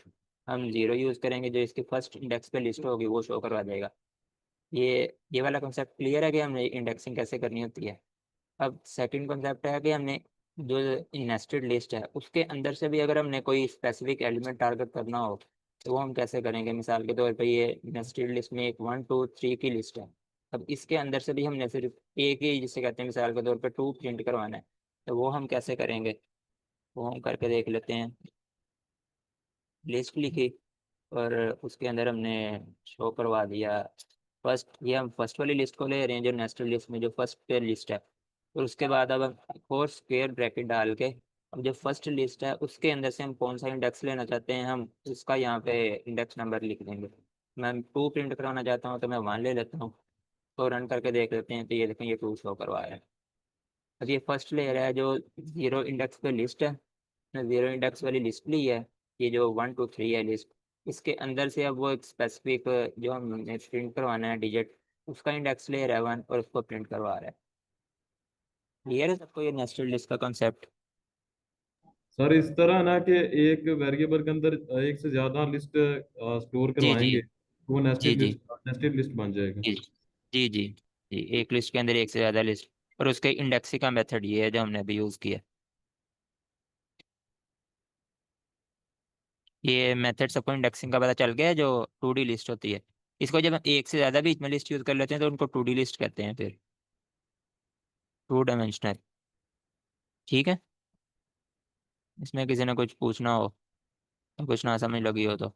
हम जीरो यूज़ करेंगे, जो इसके फर्स्ट इंडेक्स पे लिस्ट होगी वो शो करवा देगा। ये वाला कॉन्सेप्ट क्लियर है कि हमने इंडेक्सिंग कैसे करनी होती है। अब सेकंड कॉन्सेप्ट है कि हमने जो नेस्टेड लिस्ट है उसके अंदर से भी अगर हमने कोई स्पेसिफिक एलिमेंट टारगेट करना हो, तो वो हम कैसे करेंगे। मिसाल के तौर पे ये नेस्टेड लिस्ट में एक 1, 2, 3 की लिस्ट है। अब इसके अंदर से भी हमने सिर्फ एक ही, जिसे कहते हैं मिसाल के तौर पे 2 प्रिंट करवाना है, तो वो हम कैसे करेंगे, वो हम करके देख लेते हैं। लिस्ट लिखी और उसके अंदर हमने शो करवा दिया फर्स्ट। ये हम फर्स्ट वाली लिस्ट को ले रहे हैं जो नेस्टेड लिस्ट में जो फर्स्ट पे लिस्ट है। और उसके बाद अब हम एक और स्क्वायर ब्रैकेट डाल के अब जो फर्स्ट लिस्ट है उसके अंदर से हम कौन सा इंडेक्स लेना चाहते हैं, हम उसका यहाँ पे इंडेक्स नंबर लिख देंगे। मैं 2 प्रिंट करवाना चाहता हूँ तो मैं 1 ले लेता हूँ। तो रन करके देख लेते हैं, तो ये देखें ये 2 शो करवा रहा है। अब ये फर्स्ट लेयर है जो जीरो इंडेक्स पे लिस्ट है, जीरो इंडेक्स वाली लिस्ट ली है, ये जो 1 2 3 है लिस्ट, इसके अंदर से अब वो एक स्पेसिफिक जो हमने प्रिंट करवाना है डिजिट, उसका इंडेक्स ले रहा है 1 और उसको प्रिंट करवा रहा है। क्लियर है सबको ये नेस्टेड लिस्ट का कॉन्सेप्ट? सर इस तरह ना कि एक वेरिएबल के अंदर एक से ज्यादा लिस्ट स्टोर जी जी करवाएंगे, वो जी जी नेस्टेड लिस्ट बन जाएगा। जी जी जी जी, एक लिस्ट के अंदर एक से ज़्यादा लिस्ट, और उसके इंडेक्सिंग का मेथड ये है जो हमने अभी यूज़ किया। ये मेथड सबको इंडेक्सिंग का पता चल गया है, जो 2D लिस्ट होती है। इसको जब हम एक से ज़्यादा बीच में लिस्ट यूज़ कर लेते हैं तो उनको 2D लिस्ट कहते हैं, फिर 2 डायमेंशनल। ठीक है, इसमें किसी ने कुछ पूछना हो, कुछ ना समझ लगी हो तो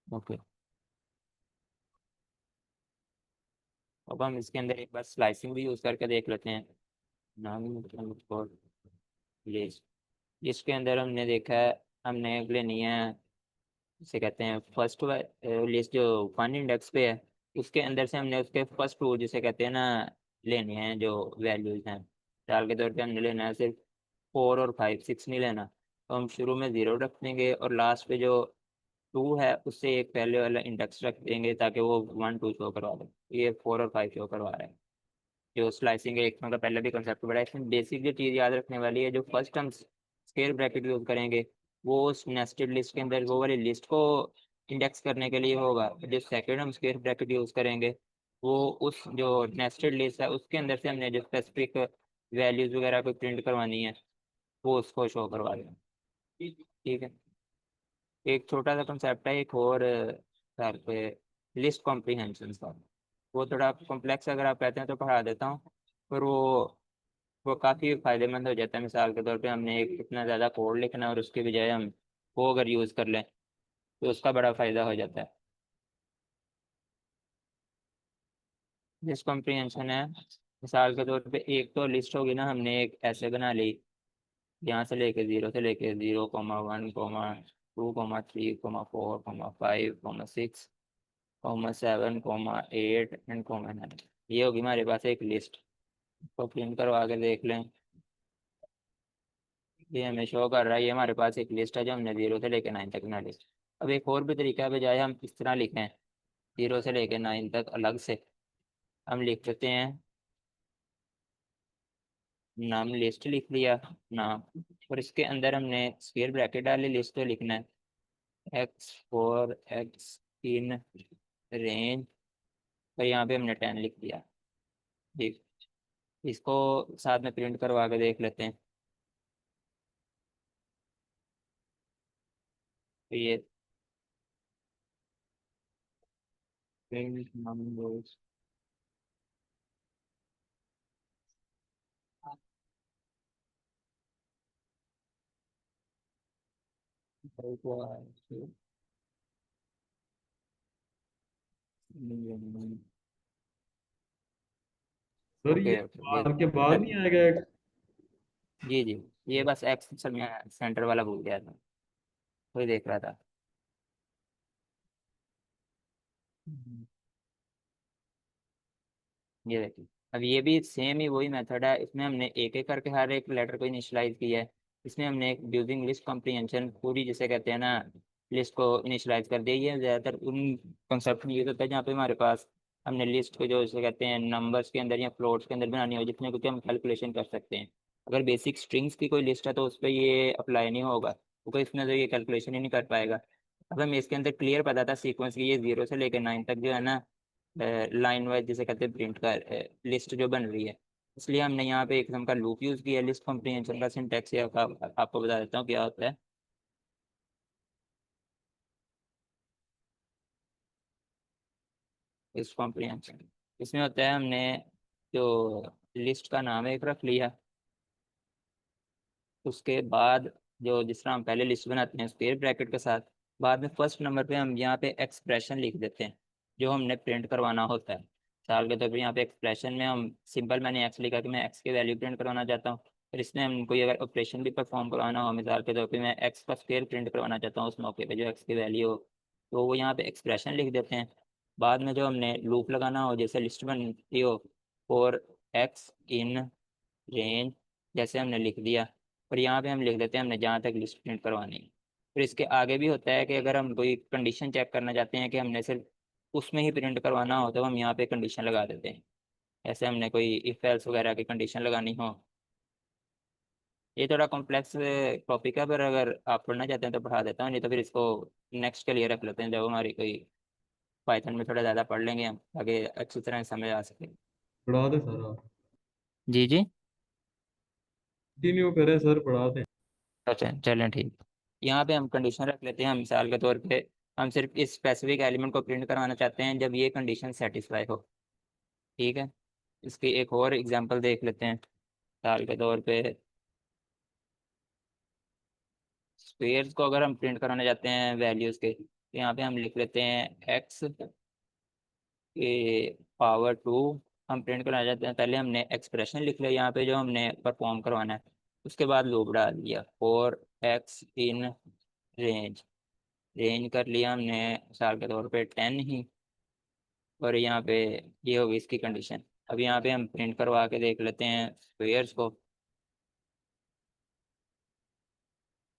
ओके। अब हम इसके अंदर एक बार स्लाइसिंग भी यूज़ करके देख लेते हैं। नाम लिस्ट, जिसके अंदर हमने देखा है, हमने लेनी है, इसे कहते हैं फर्स्ट लिस्ट जो 1 इंडेक्स पे है, उसके अंदर से हमने उसके फर्स्ट टू जिसे कहते हैं ना लेने हैं जो वैल्यूज हैं। मिसाल के तौर पे हमने लेना है सिर्फ 4 और 5, 6 नहीं लेना, तो हम शुरू में 0 रख देंगे और लास्ट पे जो 2 है उससे एक पहले वाला इंडेक्स रख देंगे ताकि वो 1 2 शो करवा दे। ये 4 और 5 शो करवा रहा है। जो स्लाइसिंग है एक का पहले भी कंसेप्ट पढ़ा है, इसमें बेसिक जो चीज़ याद रखने वाली है, जो फर्स्ट हम स्क्वायर ब्रैकेट यूज करेंगे वो उस नेस्टेड लिस्ट के अंदर वो वाली लिस्ट को इंडेक्स करने के लिए होगा। जो सेकंड हम स्क्वायर ब्रैकेट यूज करेंगे वो उस जो नेस्टेड लिस्ट है उसके अंदर से हमने जो स्पेसिफिक वैल्यूज वगैरह को प्रिंट करवानी है वो उसको शो करवा दें। ठीक है, एक छोटा सा कंसेप्ट है एक और सर पे, लिस्ट कॉम्प्रीहेंशन का। वो थोड़ा कॉम्प्लेक्स अगर आप कहते हैं तो पढ़ा देता हूँ, पर वो काफ़ी फायदेमंद हो जाता है। मिसाल के तौर पे हमने एक इतना ज़्यादा कोड लिखना है और उसके बजाय हम वो अगर यूज़ कर लें तो उसका बड़ा फ़ायदा हो जाता है। लिस्ट कॉम्प्रीहेंशन है, मिसाल के तौर पे एक तो लिस्ट होगी ना, हमने एक ऐसे बना ली, यहाँ से लेके 0 से लेके 0,1 2,3,4,5,6,7,8 एंड ये होगी हमारे पास एक लिस्ट। को प्रिंट करवा के देख लें, ये हमें शो कर रहा है, ये हमारे पास एक लिस्ट है जो हमने 0 से लेके 9 तक बना ली। अब एक और भी तरीका है, बजाय हम इस तरह लिखें 0 से लेके 9 तक अलग से, हम लिख देते हैं नाम लिस्ट लिख लिया नाम, और इसके अंदर हमने स्क्वायर ब्रैकेट डाले लिस्ट तो लिखना है x4 x इन रेंज, और यहाँ पे हमने 10 लिख दिया। ठीक, इसको साथ में प्रिंट करवा के देख लेते हैं। तो ये प्रिंट नंबर्स, सर ये ओके ओके, बार के बाद नहीं आएगा? जी जी, ये बस एक्स सेंटर वाला भूल गया था, वही देख रहा था। ये देखिए, अब ये भी सेम ही वही मेथड है, इसमें हमने एक एक करके हर एक लेटर को इनिशियलाइज किया है। इसमें हमने एक यूजिंग लिस्ट कॉम्प्रीहेंशन पूरी जिसे कहते हैं ना लिस्ट को इनिशियलाइज कर दिया। ये ज़्यादातर उन कॉन्सेप्ट में यूज होता है जहाँ पे हमारे पास हमने लिस्ट को जो जिसे कहते हैं नंबर्स के अंदर या फ्लोट्स के अंदर बनानी हो, जिसमें क्योंकि हम कैलकुलेशन कर सकते हैं। अगर बेसिक स्ट्रिंग्स की कोई लिस्ट है तो उस पर ये अप्लाई नहीं होगा, क्योंकि इसमें तो ये कैलकुलेशन ही नहीं कर पाएगा। अब हमें इसके अंदर क्लियर पता था सीक्वेंस की, ये 0 से लेकर 9 तक जो है ना लाइन वाइज जिसे कहते हैं प्रिंट का लिस्ट जो बन रही है, इसलिए हमने यहाँ पे एक किस्म का लूप यूज किया। लिस्ट कॉम्प्रीहेंशन का सिंटैक्स आपको बता देता हूँ क्या होता है। लिस्ट कॉम्प्रीहेंशन इसमें होता है, हमने जो लिस्ट का नाम एक रख लिया, उसके बाद जो जिस तरह हम पहले लिस्ट बनाते हैं स्क्वायर ब्रैकेट के साथ, बाद में फर्स्ट नंबर पे हम यहाँ पे एक्सप्रेशन लिख देते हैं जो हमने प्रिंट करवाना होता है। साल के तौर पर यहाँ पे एक्सप्रेशन में हम सिंपल, मैंने एक्स लिखा कि मैं एक्स की वैल्यू प्रिंट करवाना चाहता हूँ, और इसमें हम कोई अगर ऑपरेशन भी परफॉर्म करवाना हो, मिसाल के तौर पे मैं एक्स का स्क्वायर प्रिंट करवाना चाहता हूँ उस मौके पे जो एक्स की वैल्यू हो, तो वो यहाँ पे एक्सप्रेशन लिख देते हैं। बाद में जो हमने लूप लगाना हो, जैसे लिस्ट बनती हो फॉर एक्स इन रेंज, जैसे हमने लिख दिया। और यहाँ पे हम लिख देते हैं हमने जहाँ तक लिस्ट प्रिंट करवानी है। फिर इसके आगे भी होता है कि अगर हम कोई कंडीशन चेक करना चाहते हैं कि हमने सिर्फ उसमें ही प्रिंट करवाना हो तो हम यहाँ पे कंडीशन लगा देते हैं। ऐसे हमने कोई इफ एल्स वगैरह की कंडीशन लगानी हो। ये थोड़ा कॉम्प्लेक्स टॉपिक है, पर अगर आप पढ़ना चाहते हैं तो पढ़ा देता हूँ, नहीं तो फिर इसको नेक्स्ट के लिए रख लेते हैं जब हमारी कोई पाइथन में थोड़ा ज़्यादा पढ़ लेंगे हम, आगे अच्छी तरह समझ आ सके। पढ़ा दें सर आप? जी जी। कंटिन्यू करें सर, पढ़ा दें। अच्छा चलें ठीक। यहाँ पे हम कंडीशन रख लेते हैं, हम मिसाल के तौर पे हम सिर्फ इस स्पेसिफिक एलिमेंट को प्रिंट करवाना चाहते हैं जब ये कंडीशन सेटिस्फाई हो। ठीक है, इसकी एक और एग्जांपल देख लेते हैं। मिसाल के तौर पे स्क्वेयर्स को अगर हम प्रिंट कराना चाहते हैं वैल्यूज़ के, तो यहाँ पे हम लिख लेते हैं एक्स के पावर 2। हम प्रिंट कराना चाहते हैं, पहले हमने एक्सप्रेशन लिख लिया यहाँ पे जो हमने परफॉर्म करवाना है, उसके बाद लूप डाल दिया for x in range. Range कर लिया हमने मिसाल के तौर पे 10 ही, और यहाँ पे ये होगी इसकी कंडीशन। अब यहाँ पे हम प्रिंट करवा के देख लेते हैं स्क्वेयर्स को।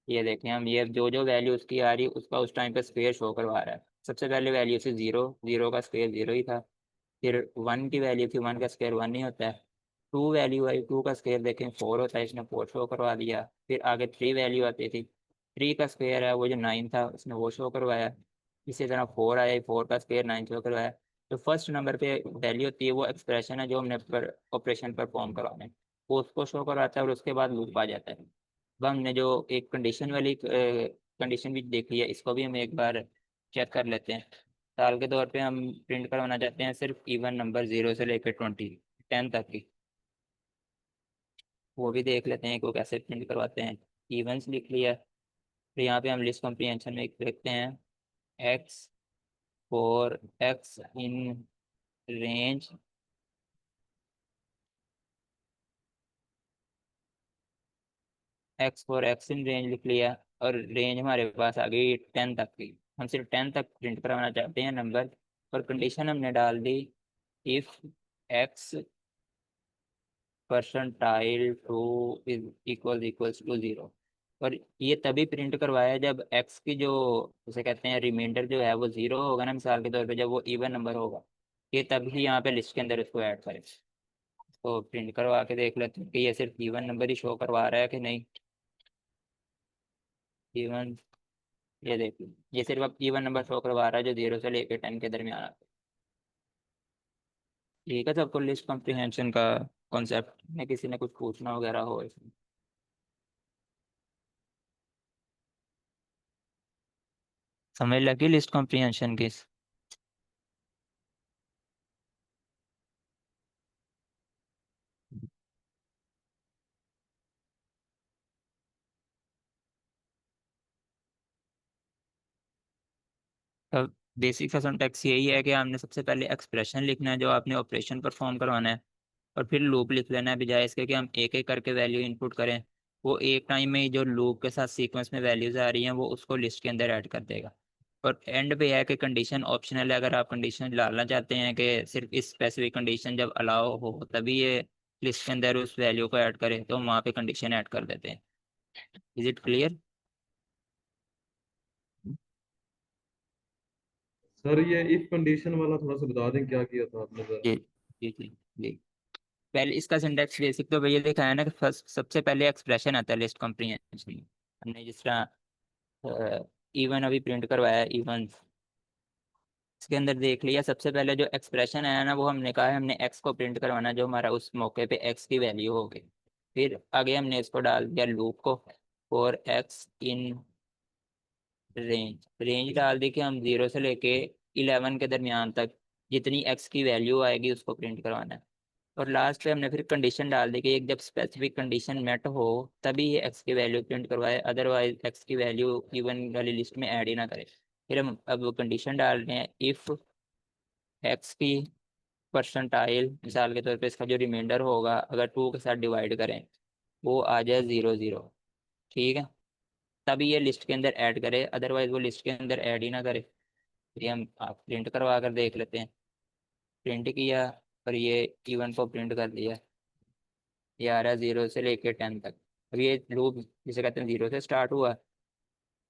ये देखें हम, ये जो जो वैल्यू उसकी आ रही है उसका उस टाइम पे स्क्वेयर शो करवा रहा है। सबसे पहले वैल्यू थी 0, 0 का स्क्वेयर 0 ही था। फिर 1 की वैल्यू थी, 1 का स्क्वेयर 1 ही होता है। 2 वैल्यू आई, 2 का स्क्वेयर देखें 4 होता है, इसने 4 शो करवा दिया। फिर आगे 3 वैल्यू आती थी, 3 का स्क्वेयर है वो जो 9 था उसने वो शो करवाया। इसी तरह 4 आया, 4 का स्क्वेयर 9 शो करवाया। तो फर्स्ट नंबर पे वैल्यू होती है वो एक्सप्रेशन है जो हमने पर ऑपरेशन परफॉर्म करवाना है, वो उसको शो करवाता है और उसके बाद लूप आ जाता है। अब हमने जो एक कंडीशन वाली कंडीशन भी देखी है, इसको भी हम एक बार चेक कर लेते हैं। साल के तौर पे हम प्रिंट करवाना चाहते हैं सिर्फ इवन नंबर 0 से लेकर 10 तक की। वो भी देख लेते हैं कि वो कैसे प्रिंट करवाते हैं। इवन्स लिख लिया। फिर यहाँ पे हम लिस्ट कॉम्प्रिहेंशन में देखते हैं x for x in range. X for x in range लिख लिया, और रेंज हमारे पास आ गई 10 तक की। हम सिर्फ 10 तक प्रिंट करवाना चाहते हैं नंबर, और कंडीशन हमने डाल दी if X percentile two is equals to 0। और ये तभी प्रिंट करवाया जब एक्स की जो उसे कहते हैं रिमाइंडर जो है वो 0 होगा ना, मिसाल के तौर पे जब वो इवन नंबर होगा, ये तभी यहाँ पे लिस्ट के अंदर इसको ऐड करें। तो प्रिंट करवा के देख लेते हैं कि ये सिर्फ इवन नंबर ही शो करवा रहा है कि नहीं। इवन, ये देखिए ये सिर्फ अब इवन नंबर शो करवा रहा है जो 0 से लेकर 10 के दरमियान आता है। ठीक है, तो आपको लिस्ट कॉम्प्रिहेंशन का कॉन्सेप्ट में किसी ने कुछ पूछना वगैरह हो इसमें? समझ लगी लिस्ट कॉम्प्रिहेंशन की? अब बेसिक सा सिंटैक्स यही है कि हमने सबसे पहले एक्सप्रेशन लिखना है जो आपने ऑपरेशन परफॉर्म करवाना है, और फिर लूप लिख लेना है, बजाय इसके कि हम एक एक करके वैल्यू इनपुट करें। वो एक टाइम में ही जो लूप के साथ सीक्वेंस में वैल्यूज आ रही हैं वो उसको लिस्ट के अंदर ऐड कर देगा। और एंड पे है कि कंडीशन ऑप्शनल है, अगर आप कंडीशन डालना चाहते हैं कि सिर्फ इस स्पेसिफिक कंडीशन जब अलाउ हो तभी ये लिस्ट के अंदर उस वैल्यू को ऐड करे, तो हम वहाँ पे कंडीशन ऐड कर देते हैं। Is it clear? सर ये इफ कंडीशन वाला थोड़ा सा बता दें, क्या किया था आपने सर? जी जी जी जी। पहले इसका सिंटैक्स बेसिक तो भैया देखा है ना कि फर्स्ट सबसे पहले एक्सप्रेशन आता है लिस्ट कॉम्प्रिहेंशन में। हमने जिस तरह इवन अभी प्रिंट करवाया इवन, इसके अंदर देख लिया सबसे पहले जो एक्सप्रेशन आया ना वो हमने कहा है हमने एक्स को प्रिंट करवाना जो हमारा उस मौके पे एक्स की वैल्यू हो गई। फिर आगे हमने इसको डाल दिया लूप को for x in range. Range डाल दी कि हम 0 से लेके 11 के दरमियान तक जितनी एक्स की वैल्यू आएगी उसको प्रिंट करवाना है। और लास्ट पे हमने फिर कंडीशन डाल दी कि एक जब स्पेसिफिक कंडीशन मेट हो तभी ये एक्स की वैल्यू प्रिंट करवाए, अदरवाइज एक्स की वैल्यू इवन वाली लिस्ट में ऐड ही ना करे। फिर हम अब कंडीशन डाल रहे हैं इफ एक्स की परसेंटाइल, मिसाल के तौर पे इसका जो रिमाइंडर होगा अगर 2 के साथ डिवाइड करें वो आ जाए 0 0। ठीक है, तभी ये लिस्ट के अंदर ऐड करे, अदरवाइज वो लिस्ट के अंदर ऐड ही ना करे। ये हम आप प्रिंट करवा कर देख लेते हैं। प्रिंट किया, और ये इवन को प्रिंट कर दिया, ये आ रहा है 0 से लेके 10 तक। अब ये लूप जिसे कहते हैं 0 से स्टार्ट हुआ,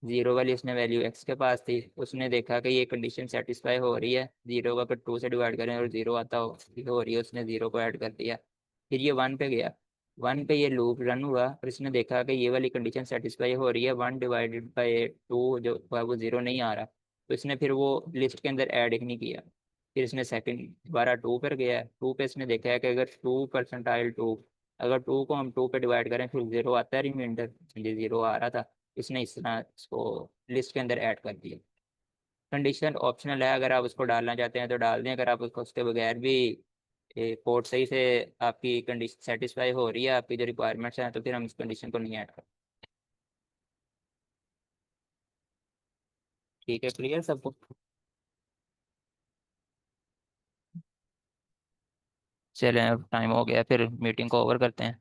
0 वाली उसने वैल्यू x के पास थी, उसने देखा कि ये कंडीशन सेटिस्फाई हो रही है, 0 को अगर 2 से डिवाइड करें और 0 आता हो रही है, उसने 0 को ऐड कर दिया। फिर ये 1 पे गया, 1 पे ये लूप रन हुआ और इसने देखा कि ये वाली कंडीशन सेटिस्फाई हो रही है, 1 डिवाइडेड बाई 2 जो है वो 0 नहीं आ रहा, तो इसने फिर वो लिस्ट के अंदर ऐड नहीं किया। फिर इसने सेकंड दोबारा 2 पर गया, 2 पे इसने देखा है कि अगर 2%, अगर 2 को हम 2 पे डिवाइड करें फिर 0 आता है रिमाइंडर, ये 0 आ रहा था, इसने इस तरह इसको लिस्ट के अंदर ऐड कर दिया। कंडीशन ऑप्शनल है, अगर आप उसको डालना चाहते हैं तो डाल दें, अगर आप उसको उसके बगैर भी कोड सही से आपकी कंडीशन सेटिस्फाई हो रही है, आपकी जो रिक्वायरमेंट्स हैं, तो फिर हम इस कंडीशन को नहीं ऐड करते। ठीक है, क्लियर सबको? चलें, अब टाइम हो गया, फिर मीटिंग को ओवर करते हैं।